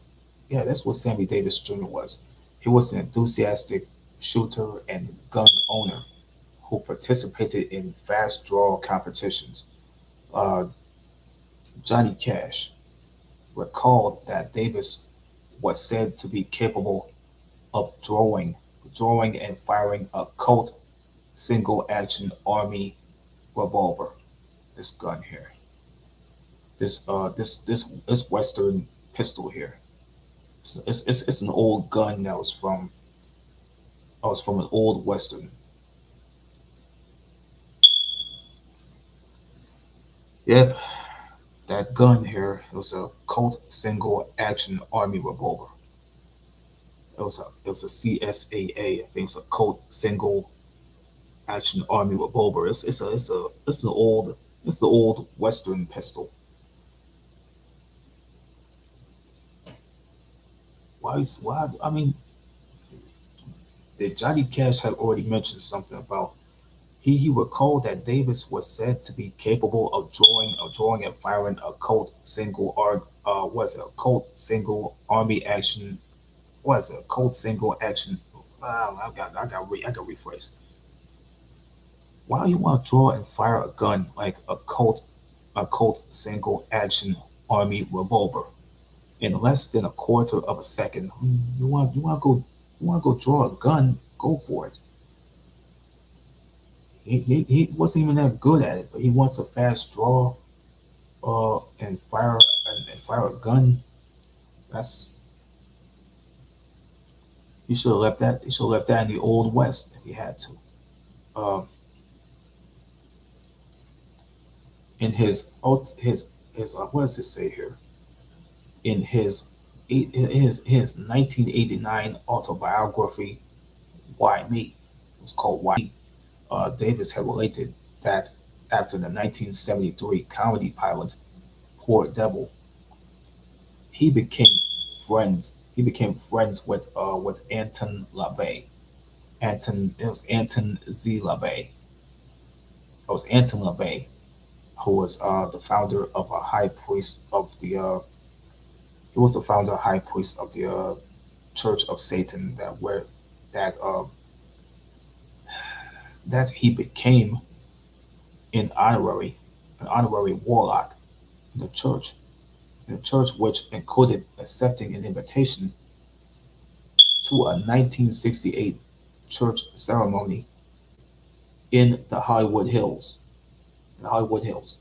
Yeah, that's what Sammy Davis Jr. was. He was an enthusiastic shooter and gun owner who participated in fast draw competitions. Uh, Johnny Cash recalled that Davis was said to be capable. of drawing and firing a Colt single action army revolver. This gun here, this Western pistol here. It's an old gun that was from an old Western. Yep, that gun here was a Colt single action army revolver. It was a CSAA. I think it's a Colt single action army revolver. It's an old it's the old Western pistol. Why? I mean, did Johnny Cash have already mentioned something about he recalled that Davis was said to be capable of drawing and firing a Colt single art was it a Colt single army action was it a Colt single action I got rephrase. Why you want to draw and fire a gun like a Colt single action army revolver in less than a quarter of a second? I mean, you want to go draw a gun, go for it. He wasn't even that good at it, but he wants a fast draw and fire a gun. That's you should have left that. You should have left that in the old west if you had to. Um, in his what does it say here? In his 1989 autobiography, Why Me? It was called Why Me. Davis had related that after the 1973 comedy pilot Poor Devil, he became he became friends with Anton LaVey. It was Anton Z. LaVey. It was Anton LaVey, who was the founder of a high priest of the he was the founder high priest of the Church of Satan that that he became an honorary warlock in the church which included accepting an invitation to a 1968 church ceremony in the Hollywood Hills. The Hollywood Hills.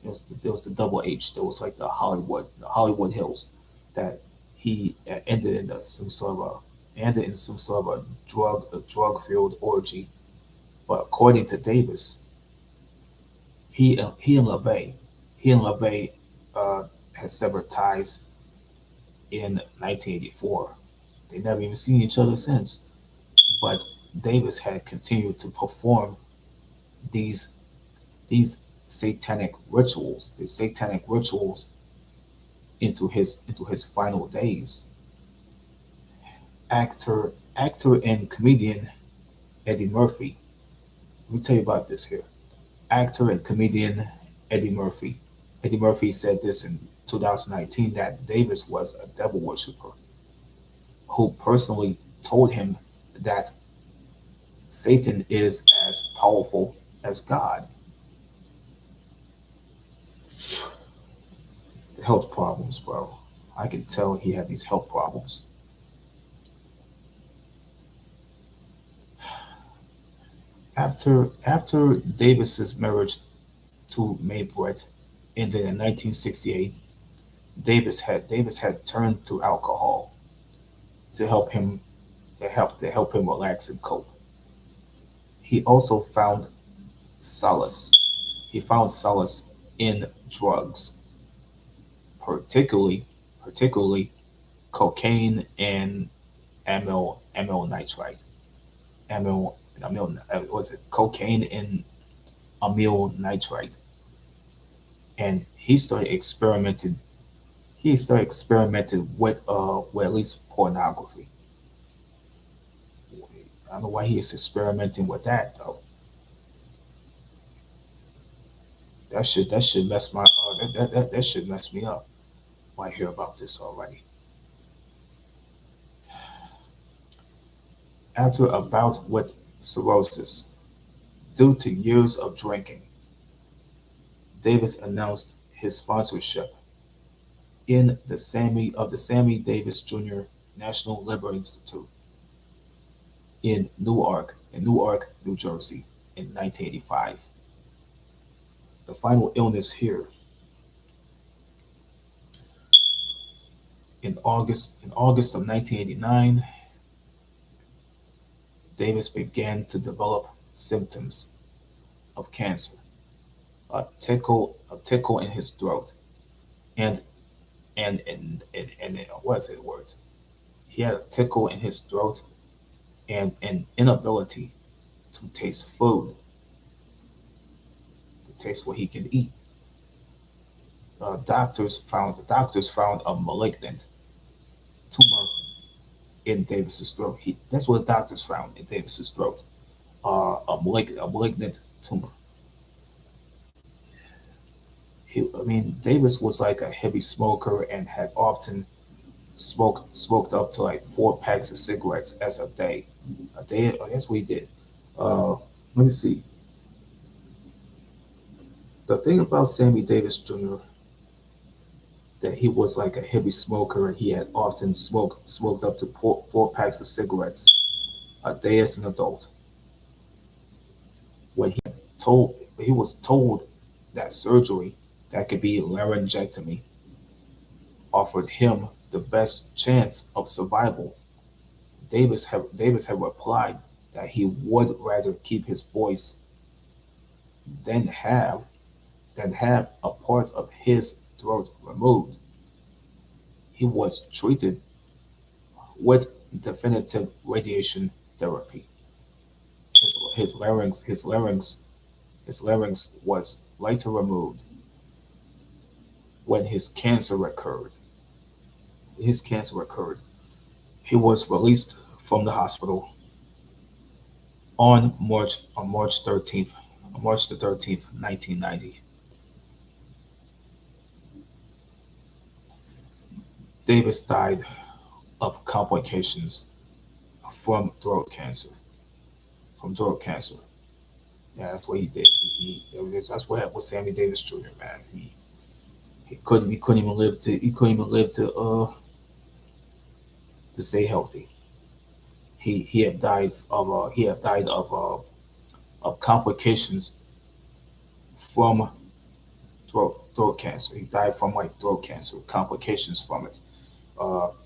It was the double H. It was like the Hollywood Hills, that he ended in some sort of a drug filled orgy. But according to Davis, he and LaVey he and LaVey had severed ties in 1984. They never even seen each other since. But Davis had continued to perform these these satanic rituals into his final days. Actor and comedian Eddie Murphy. Let me tell you about this here. Actor and comedian Eddie Murphy. Eddie Murphy said this in 2019 that Davis was a devil worshiper who personally told him that Satan is as powerful as God. The health problems, bro. I can tell he had these health problems. After Davis's marriage to Mae Brett ended in 1968, Davis had turned to alcohol to help him to help him relax and cope. He also found solace. He found solace in drugs, particularly particularly cocaine and amyl nitrite. Amyl was it cocaine and amyl nitrite, and he started experimenting with at least pornography. I don't know why he is experimenting with that though. That should mess my that should mess me up when I hear about this already. After a bout with cirrhosis due to years of drinking, Davis announced his sponsorship in the Sammy Davis Jr. National Liver Institute in Newark, New Jersey, in 1985. The final illness here in August of 1989, Davis began to develop symptoms of cancer, a tickle in his throat, and what is it words? He had a tickle in his throat and an inability to taste food, to taste what he can eat. Doctors found a malignant tumor in Davis's throat. That's what the doctors found in Davis's throat. A malignant tumor. Davis was like a heavy smoker and had often smoked up to like 4 packs of cigarettes as a day. A day, that's what he did. Uh, Let me see. The thing about Sammy Davis Jr. that he was like a heavy smoker and he had often smoked up to 4 packs of cigarettes a day as an adult. When he was told that surgery that could be laryngectomy offered him the best chance of survival, Davis had replied that he would rather keep his voice than have a part of his throat removed. He was treated with definitive radiation therapy. His larynx was later removed when his cancer recurred. He was released from the hospital on March 13th, 1990. Davis died of complications from throat cancer. From throat cancer. Yeah, that's what he did. That's what happened with Sammy Davis Jr. Man, he couldn't even live to stay healthy. He had died of complications from throat cancer. He died from like throat cancer complications from it.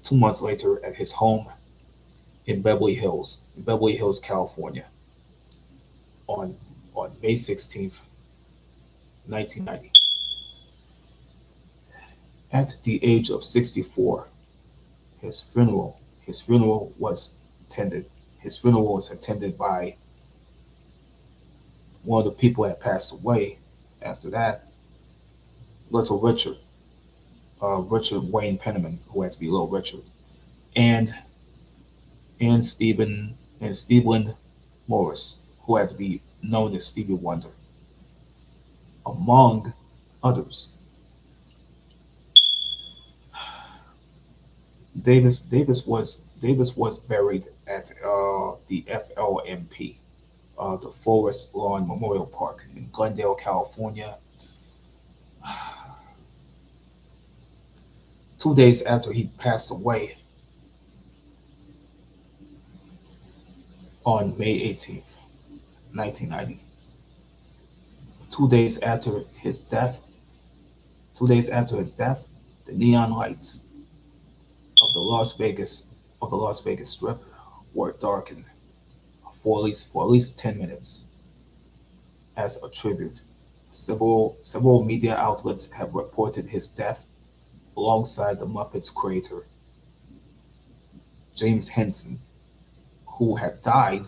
2 months later, at his home in Beverly Hills, California, on May 16th, 1990. At the age of 64, his funeral his funeral was attended his funeral was attended by one of the people that passed away after that, Little Richard, Richard Wayne Penniman, who had to be Little Richard, and and Stephen and Stephen Morris, who had to be known as Stevie Wonder, among others. Davis was buried at the FLMP, the Forest Lawn Memorial Park in Glendale, California. 2 days after he passed away on May 18th, 1990. 2 days after his death, the neon lights of the Las Vegas of the Las Vegas Strip were darkened for at least 10 minutes as a tribute. Several media outlets have reported his death alongside the Muppets creator James Henson, who had died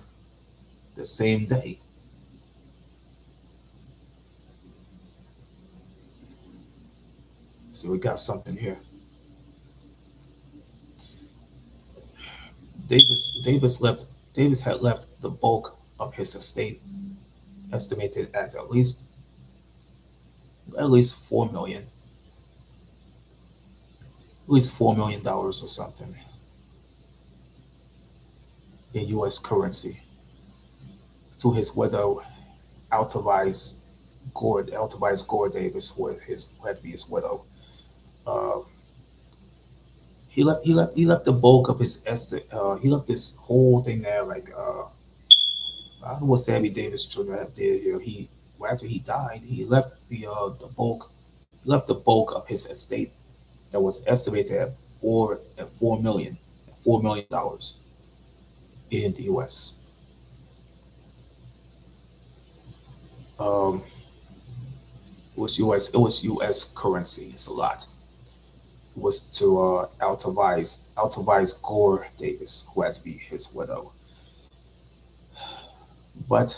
the same day. So we got something here. Davis left. Davis had left the bulk of his estate, estimated at least 4 million, $4 million or something in U.S. currency, to his widow, Altavice Gore Davis, who had to be his widow. Uh, he left the bulk of his he left this whole thing there like I don't know what Sammy Davis Jr. did here. He well, after he died, he left the bulk he left the bulk of his estate that was estimated at 4 million dollars in the U.S. Um, it was U.S. currency. It's a lot. It was to Altavi's Gore Davis, who had to be his widow. But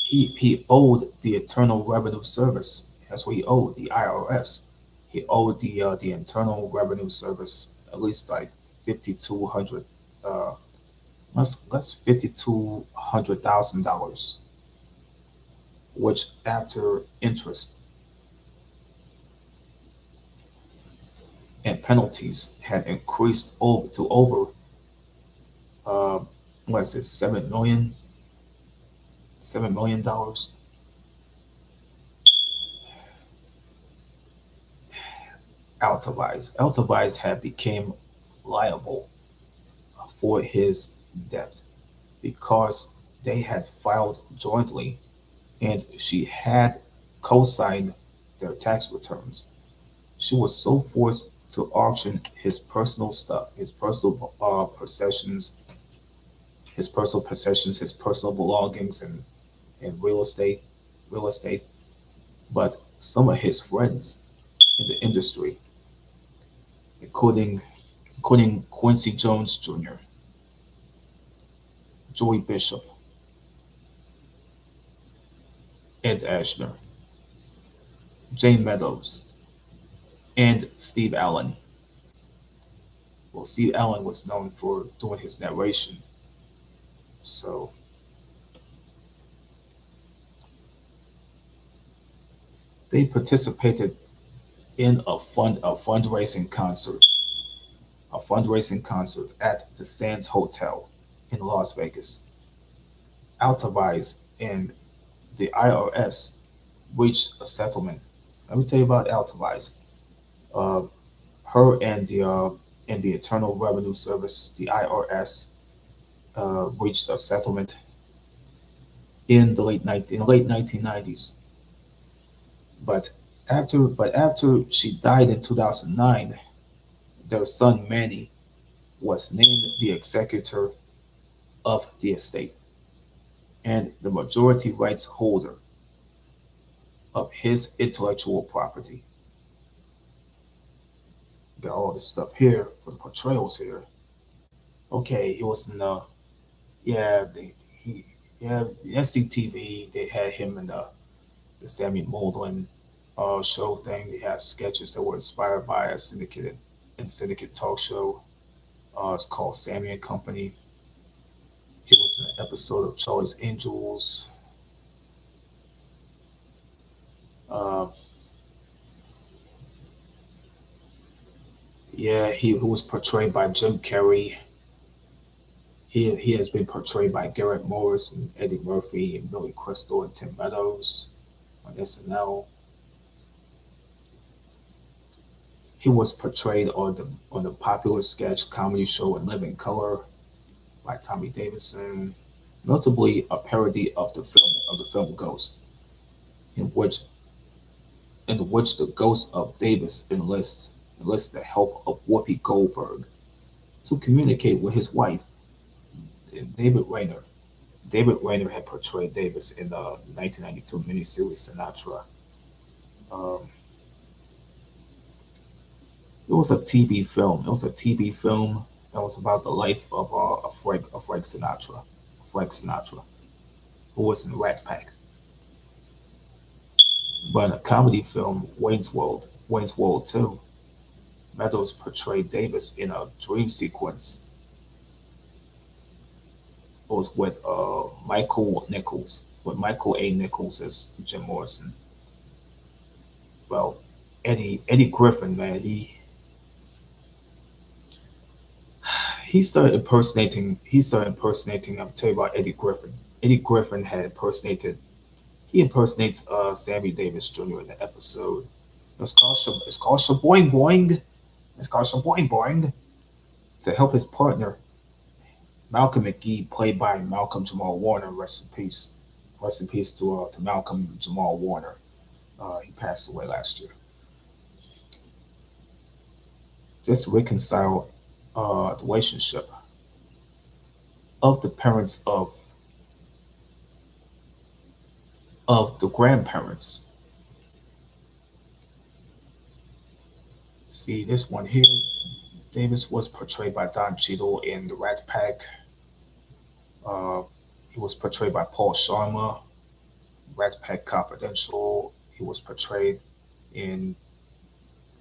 he owed the Internal Revenue Service. That's what he owed, the IRS. He owed the Internal Revenue Service at least like 5,200 uh that's $5,200,000, which after interest and penalties had increased over to over uh what is it, $7 million. Altavi's had became liable for his debt because they had filed jointly and she had co-signed their tax returns. She was so forced to auction his personal stuff, his personal belongings, and real estate. But some of his friends in the industry, including Quincy Jones Jr., Joey Bishop, Ed Ashner, Jane Meadows, and Steve Allen. Well, Steve Allen was known for doing his narration, so they participated in a fundraising concert at the Sands Hotel in Las Vegas. Altavice and the IRS reached a settlement. Let me tell you about Altavice. Uh, her and the Internal Revenue Service, the IRS, reached a settlement in the late 1990s. But after she died in 2009, their son Manny was named the executor of the estate and the majority rights holder of his intellectual property. Got all this stuff here for the portrayals here. Okay, he was in yeah they he yeah SCTV. They had him in the Sammy Moldlin show thing. They had sketches that were inspired by syndicate talk show. It's called Sammy and Company. He was in an episode of Charlie's Angels. Uh, yeah, he was portrayed by Jim Carrey. He has been portrayed by Garrett Morris and Eddie Murphy and Billy Crystal and Tim Meadows on SNL. He was portrayed on the popular sketch comedy show In Living Color by Tommy Davidson, notably a parody of the film Ghost, in which the ghost of Davis enlists the help of Whoopi Goldberg to communicate with his wife, David Rayner. David Rayner had portrayed Davis in the 1992 miniseries Sinatra. Um, it was a TV film. It was a TV film that was about the life Frank Sinatra, who was in Rat Pack. But in a comedy film, Wayne's World 2, Meadows portrayed Davis in a dream sequence. It was with Michael A. Nichols as Jim Morrison. Well, Eddie Griffin, man, he started impersonating. I'll tell you about Eddie Griffin. Eddie Griffin had impersonated he impersonates Sammy Davis Jr. in the episode. It's called Shaboing Boing. It's called some boing boing to help his partner Malcolm McGee, played by Malcolm Jamal Warner. Rest in peace. Rest in peace to Malcolm Jamal Warner. He passed away last year. Just to reconcile the relationship of the parents of the grandparents. See this one here. Davis was portrayed by Don Cheadle in The Rat Pack. Uh, he was portrayed by Paul Sharma, Rat Pack Confidential. He was portrayed in,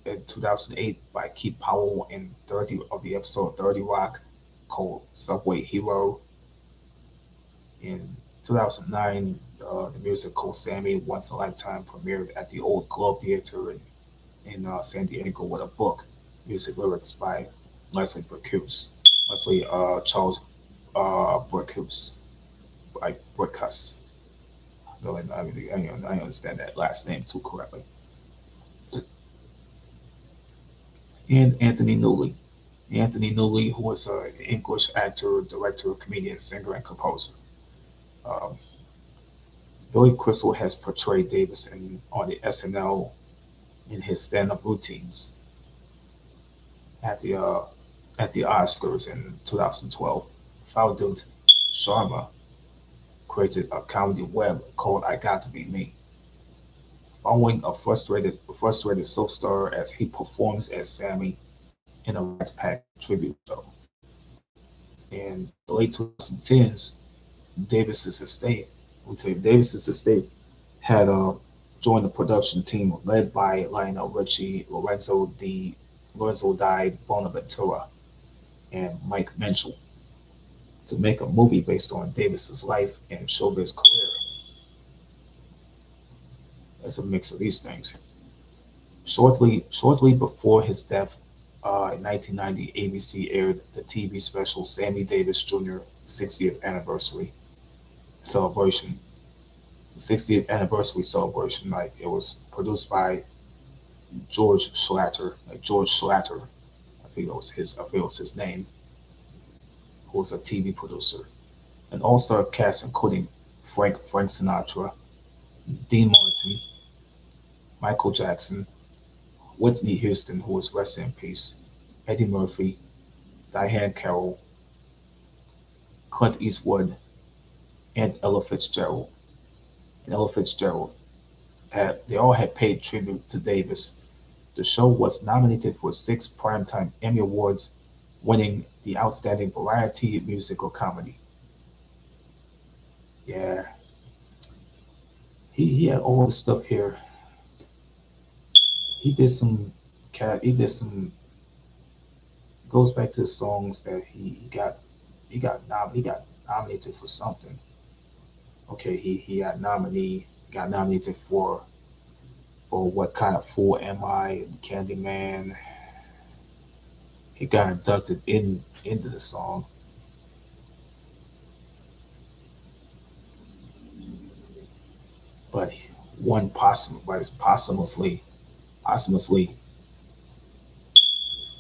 in 2008 by Keith Powell in 30 of the episode 30 Rock called Subway Hero. In 2009, the musical Sammy Once a Lifetime premiered at the Old Globe Theater in San Diego with a book, music lyrics by Leslie Bricusse, Leslie Charles Bricusse, by Bricusse. Though I understand that last name too correctly. And Anthony Newley. Anthony Newley, who was an English actor, director, comedian, singer, and composer. Um, Billy Crystal has portrayed Davis on the SNL in his stand-up routines at the uh, at the Oscars in 2012. Faldut Sharma created a comedy web called "I Got to Be Me," following a frustrated soap star as he performs as Sammy in a Rat Pack tribute show. In the late 2010s, Davis's estate, we tell you, Davis's estate had joined the production team led by Lionel Richie, Lorenzo Di Bonaventura, and Mike Menschel to make a movie based on Davis's life and showbiz career. It's a mix of these things. Shortly before his death, in 1990, ABC aired the TV special Sammy Davis Jr. 60th anniversary celebration. The 60th anniversary celebration, like it was produced by George Schlatter, like George Schlatter, I think it was his name, who was a TV producer. An all-star cast including Frank Sinatra, Dean Martin, Michael Jackson, Whitney Houston, who was rest in peace, Eddie Murphy, Diane Carroll, Clint Eastwood, and Ella Fitzgerald. And Ella Fitzgerald they all had paid tribute to Davis. The show was nominated for 6 Primetime Emmy Awards, winning the Outstanding Variety Musical Comedy. Yeah, he had all the stuff here. He did some he did some goes back to the songs that he got nominated for something. Okay, he got nominated for What Kind of Fool Am I, Candyman. He got inducted into the song. But one posthumously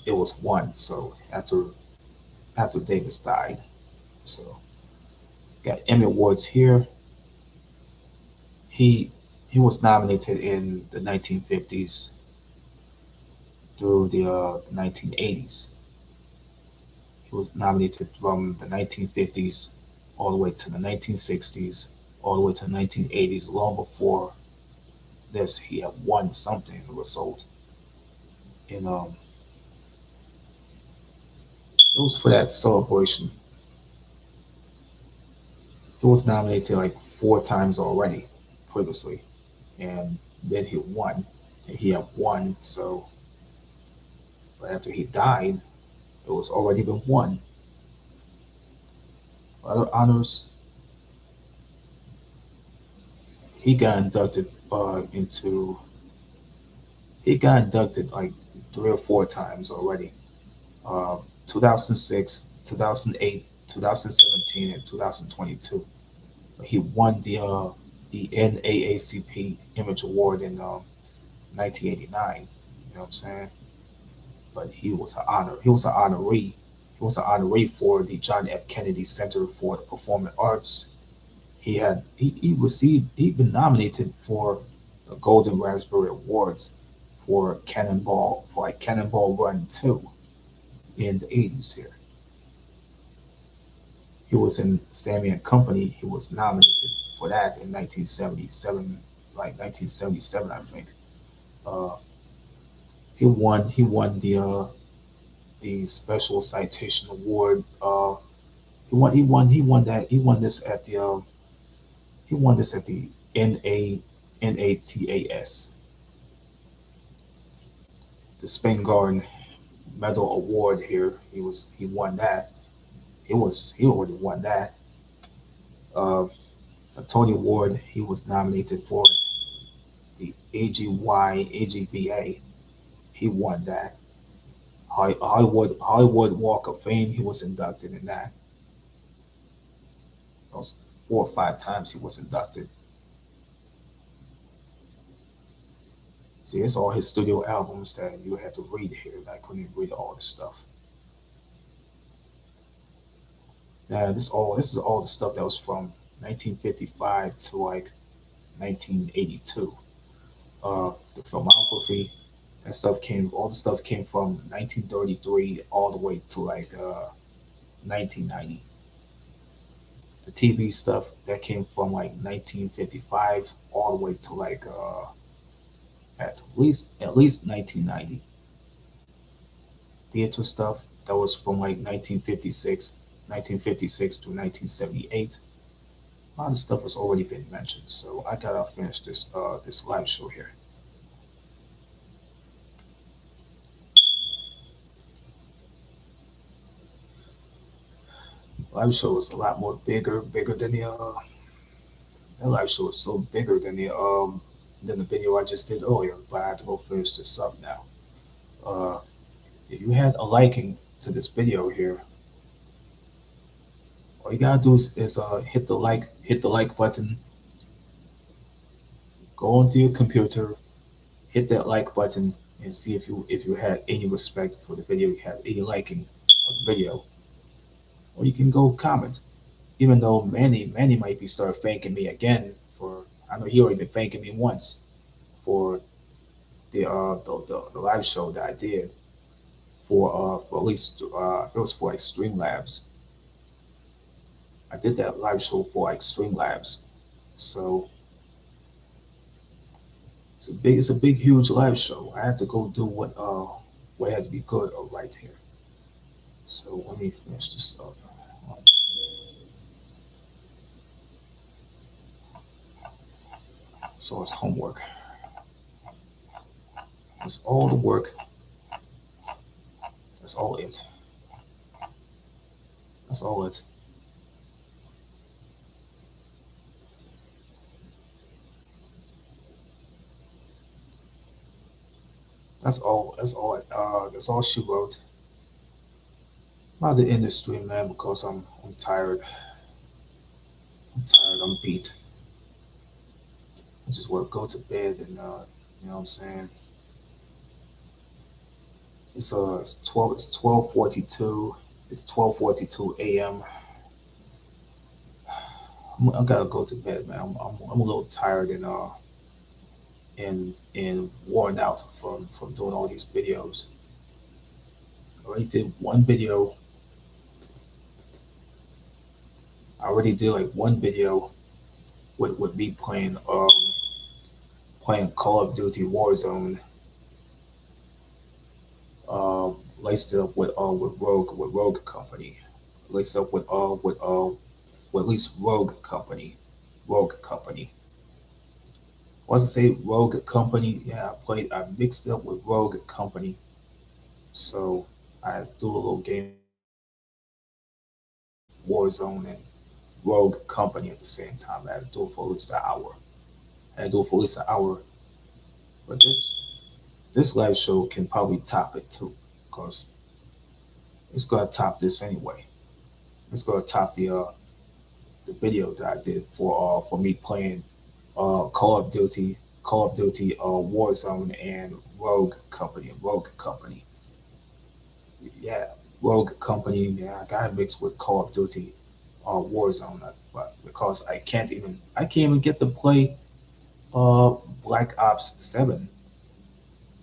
it was one. So after Davis died, so got Emmy awards here. He he was nominated in the 1950s through the 1980s. He was nominated from the 1950s all the way to the 1960s, all the way to the 1980s. Long before this, he had won something that was sold. And it was for that celebration. He was nominated like 4 times already previously, and then he won. And he had won, so but after he died, it was already been won. Other honors, he got inducted into. He got inducted like 3 or 4 times already. 2006, 2008, 2017, and 2022. He won the NAACP Image Award in 1989. You know what I'm saying? but he was an honoree. He was an honoree for the John F. Kennedy Center for the Performing Arts. He received he'd been nominated for the Golden Raspberry Awards for Cannonball Run 2 in the 80s here. He was in Sammy and Company. He was nominated for that in 1977, like 1977, I think. Uh, he won the Special Citation Award. He won this at the he won this at the NA NATAS, the Spingarn Medal Award here. He won that. He already won that. Uh, a Tony Award. He was nominated for it. The AGVA. He won that. Hollywood Walk of Fame. He was inducted in that. Those 4 or 5 times he was inducted. See, it's all his studio albums that you had to read here. I couldn't even read all this stuff. Now, this is all the stuff that was from 1955 to like 1982. The filmography, all the stuff came from 1933 all the way to like 1990. The TV stuff that came from like 1955 all the way to like at least 1990. Theater stuff that was from like 1956 to 1978. A lot of stuff has already been mentioned, so I gotta finish this live show here. Live show is a lot more bigger than the that live show is so bigger than the video I just did earlier. But I have to go finish this up now. Uh, if you had a liking to this video here, all you gotta do is hit the like button. Go onto your computer, hit that like button, and see if you had any respect for the video, you had any liking of the video, or you can go comment. Even though many might be start thanking me again for, I know he already been thanking me once for the live show that I did for at least it was for like Streamlabs. I did that live show for like Streamlabs, so it's a big huge live show. I had to go do what had to be good or right here. So let me finish this up. So it's homework. It's all the work. That's all it. That's all it. That's all. That's all. That's all she wrote about the industry, man. Because I'm tired. I'm tired. I'm beat. I just want to go to bed and you know what I'm saying. It's 12:42. It's 12:42 a.m. I gotta go to bed, man. I'm a little tired and worn out from doing all these videos. I already did one video. I already did like one video with me playing Call of Duty Warzone, laced it up with Rogue Company, laced up with at least Rogue Company. Once I say Rogue Company, yeah, I mixed it up with Rogue Company, so I do a little game Warzone and Rogue Company at the same time. I had to do it for at least an hour. I had to do it for at least an hour, but this live show can probably top it too, because it's gonna top this anyway. It's gonna top the video that I did for me playing Call of Duty Warzone and Rogue Company. Yeah, Rogue Company. Yeah, I got mixed with Call of Duty or Warzone, but because I can't even get to play uh Black Ops 7.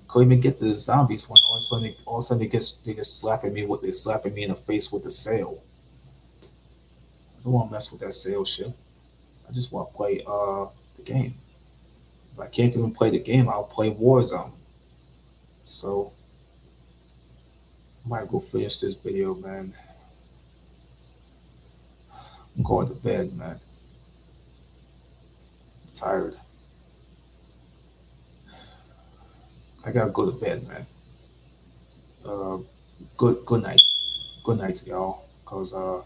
Couldn't even get to the zombies when all of a sudden they just slapping me in the face with the sail. I don't want to mess with that sail shit. I just want to play the game. If I can't even play the game, I'll play Warzone. So I might go finish this video, man. I'm going to bed, man. I'm tired. I gotta go to bed, man. Uh, good night. Good night, y'all. Cause I'm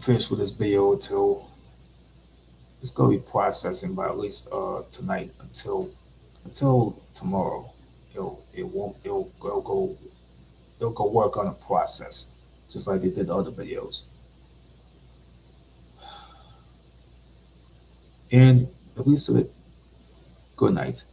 finished with this video until it's gonna be processing by at least tonight until tomorrow. It won't it'll go work on a process just like they did the other videos. And at least good night.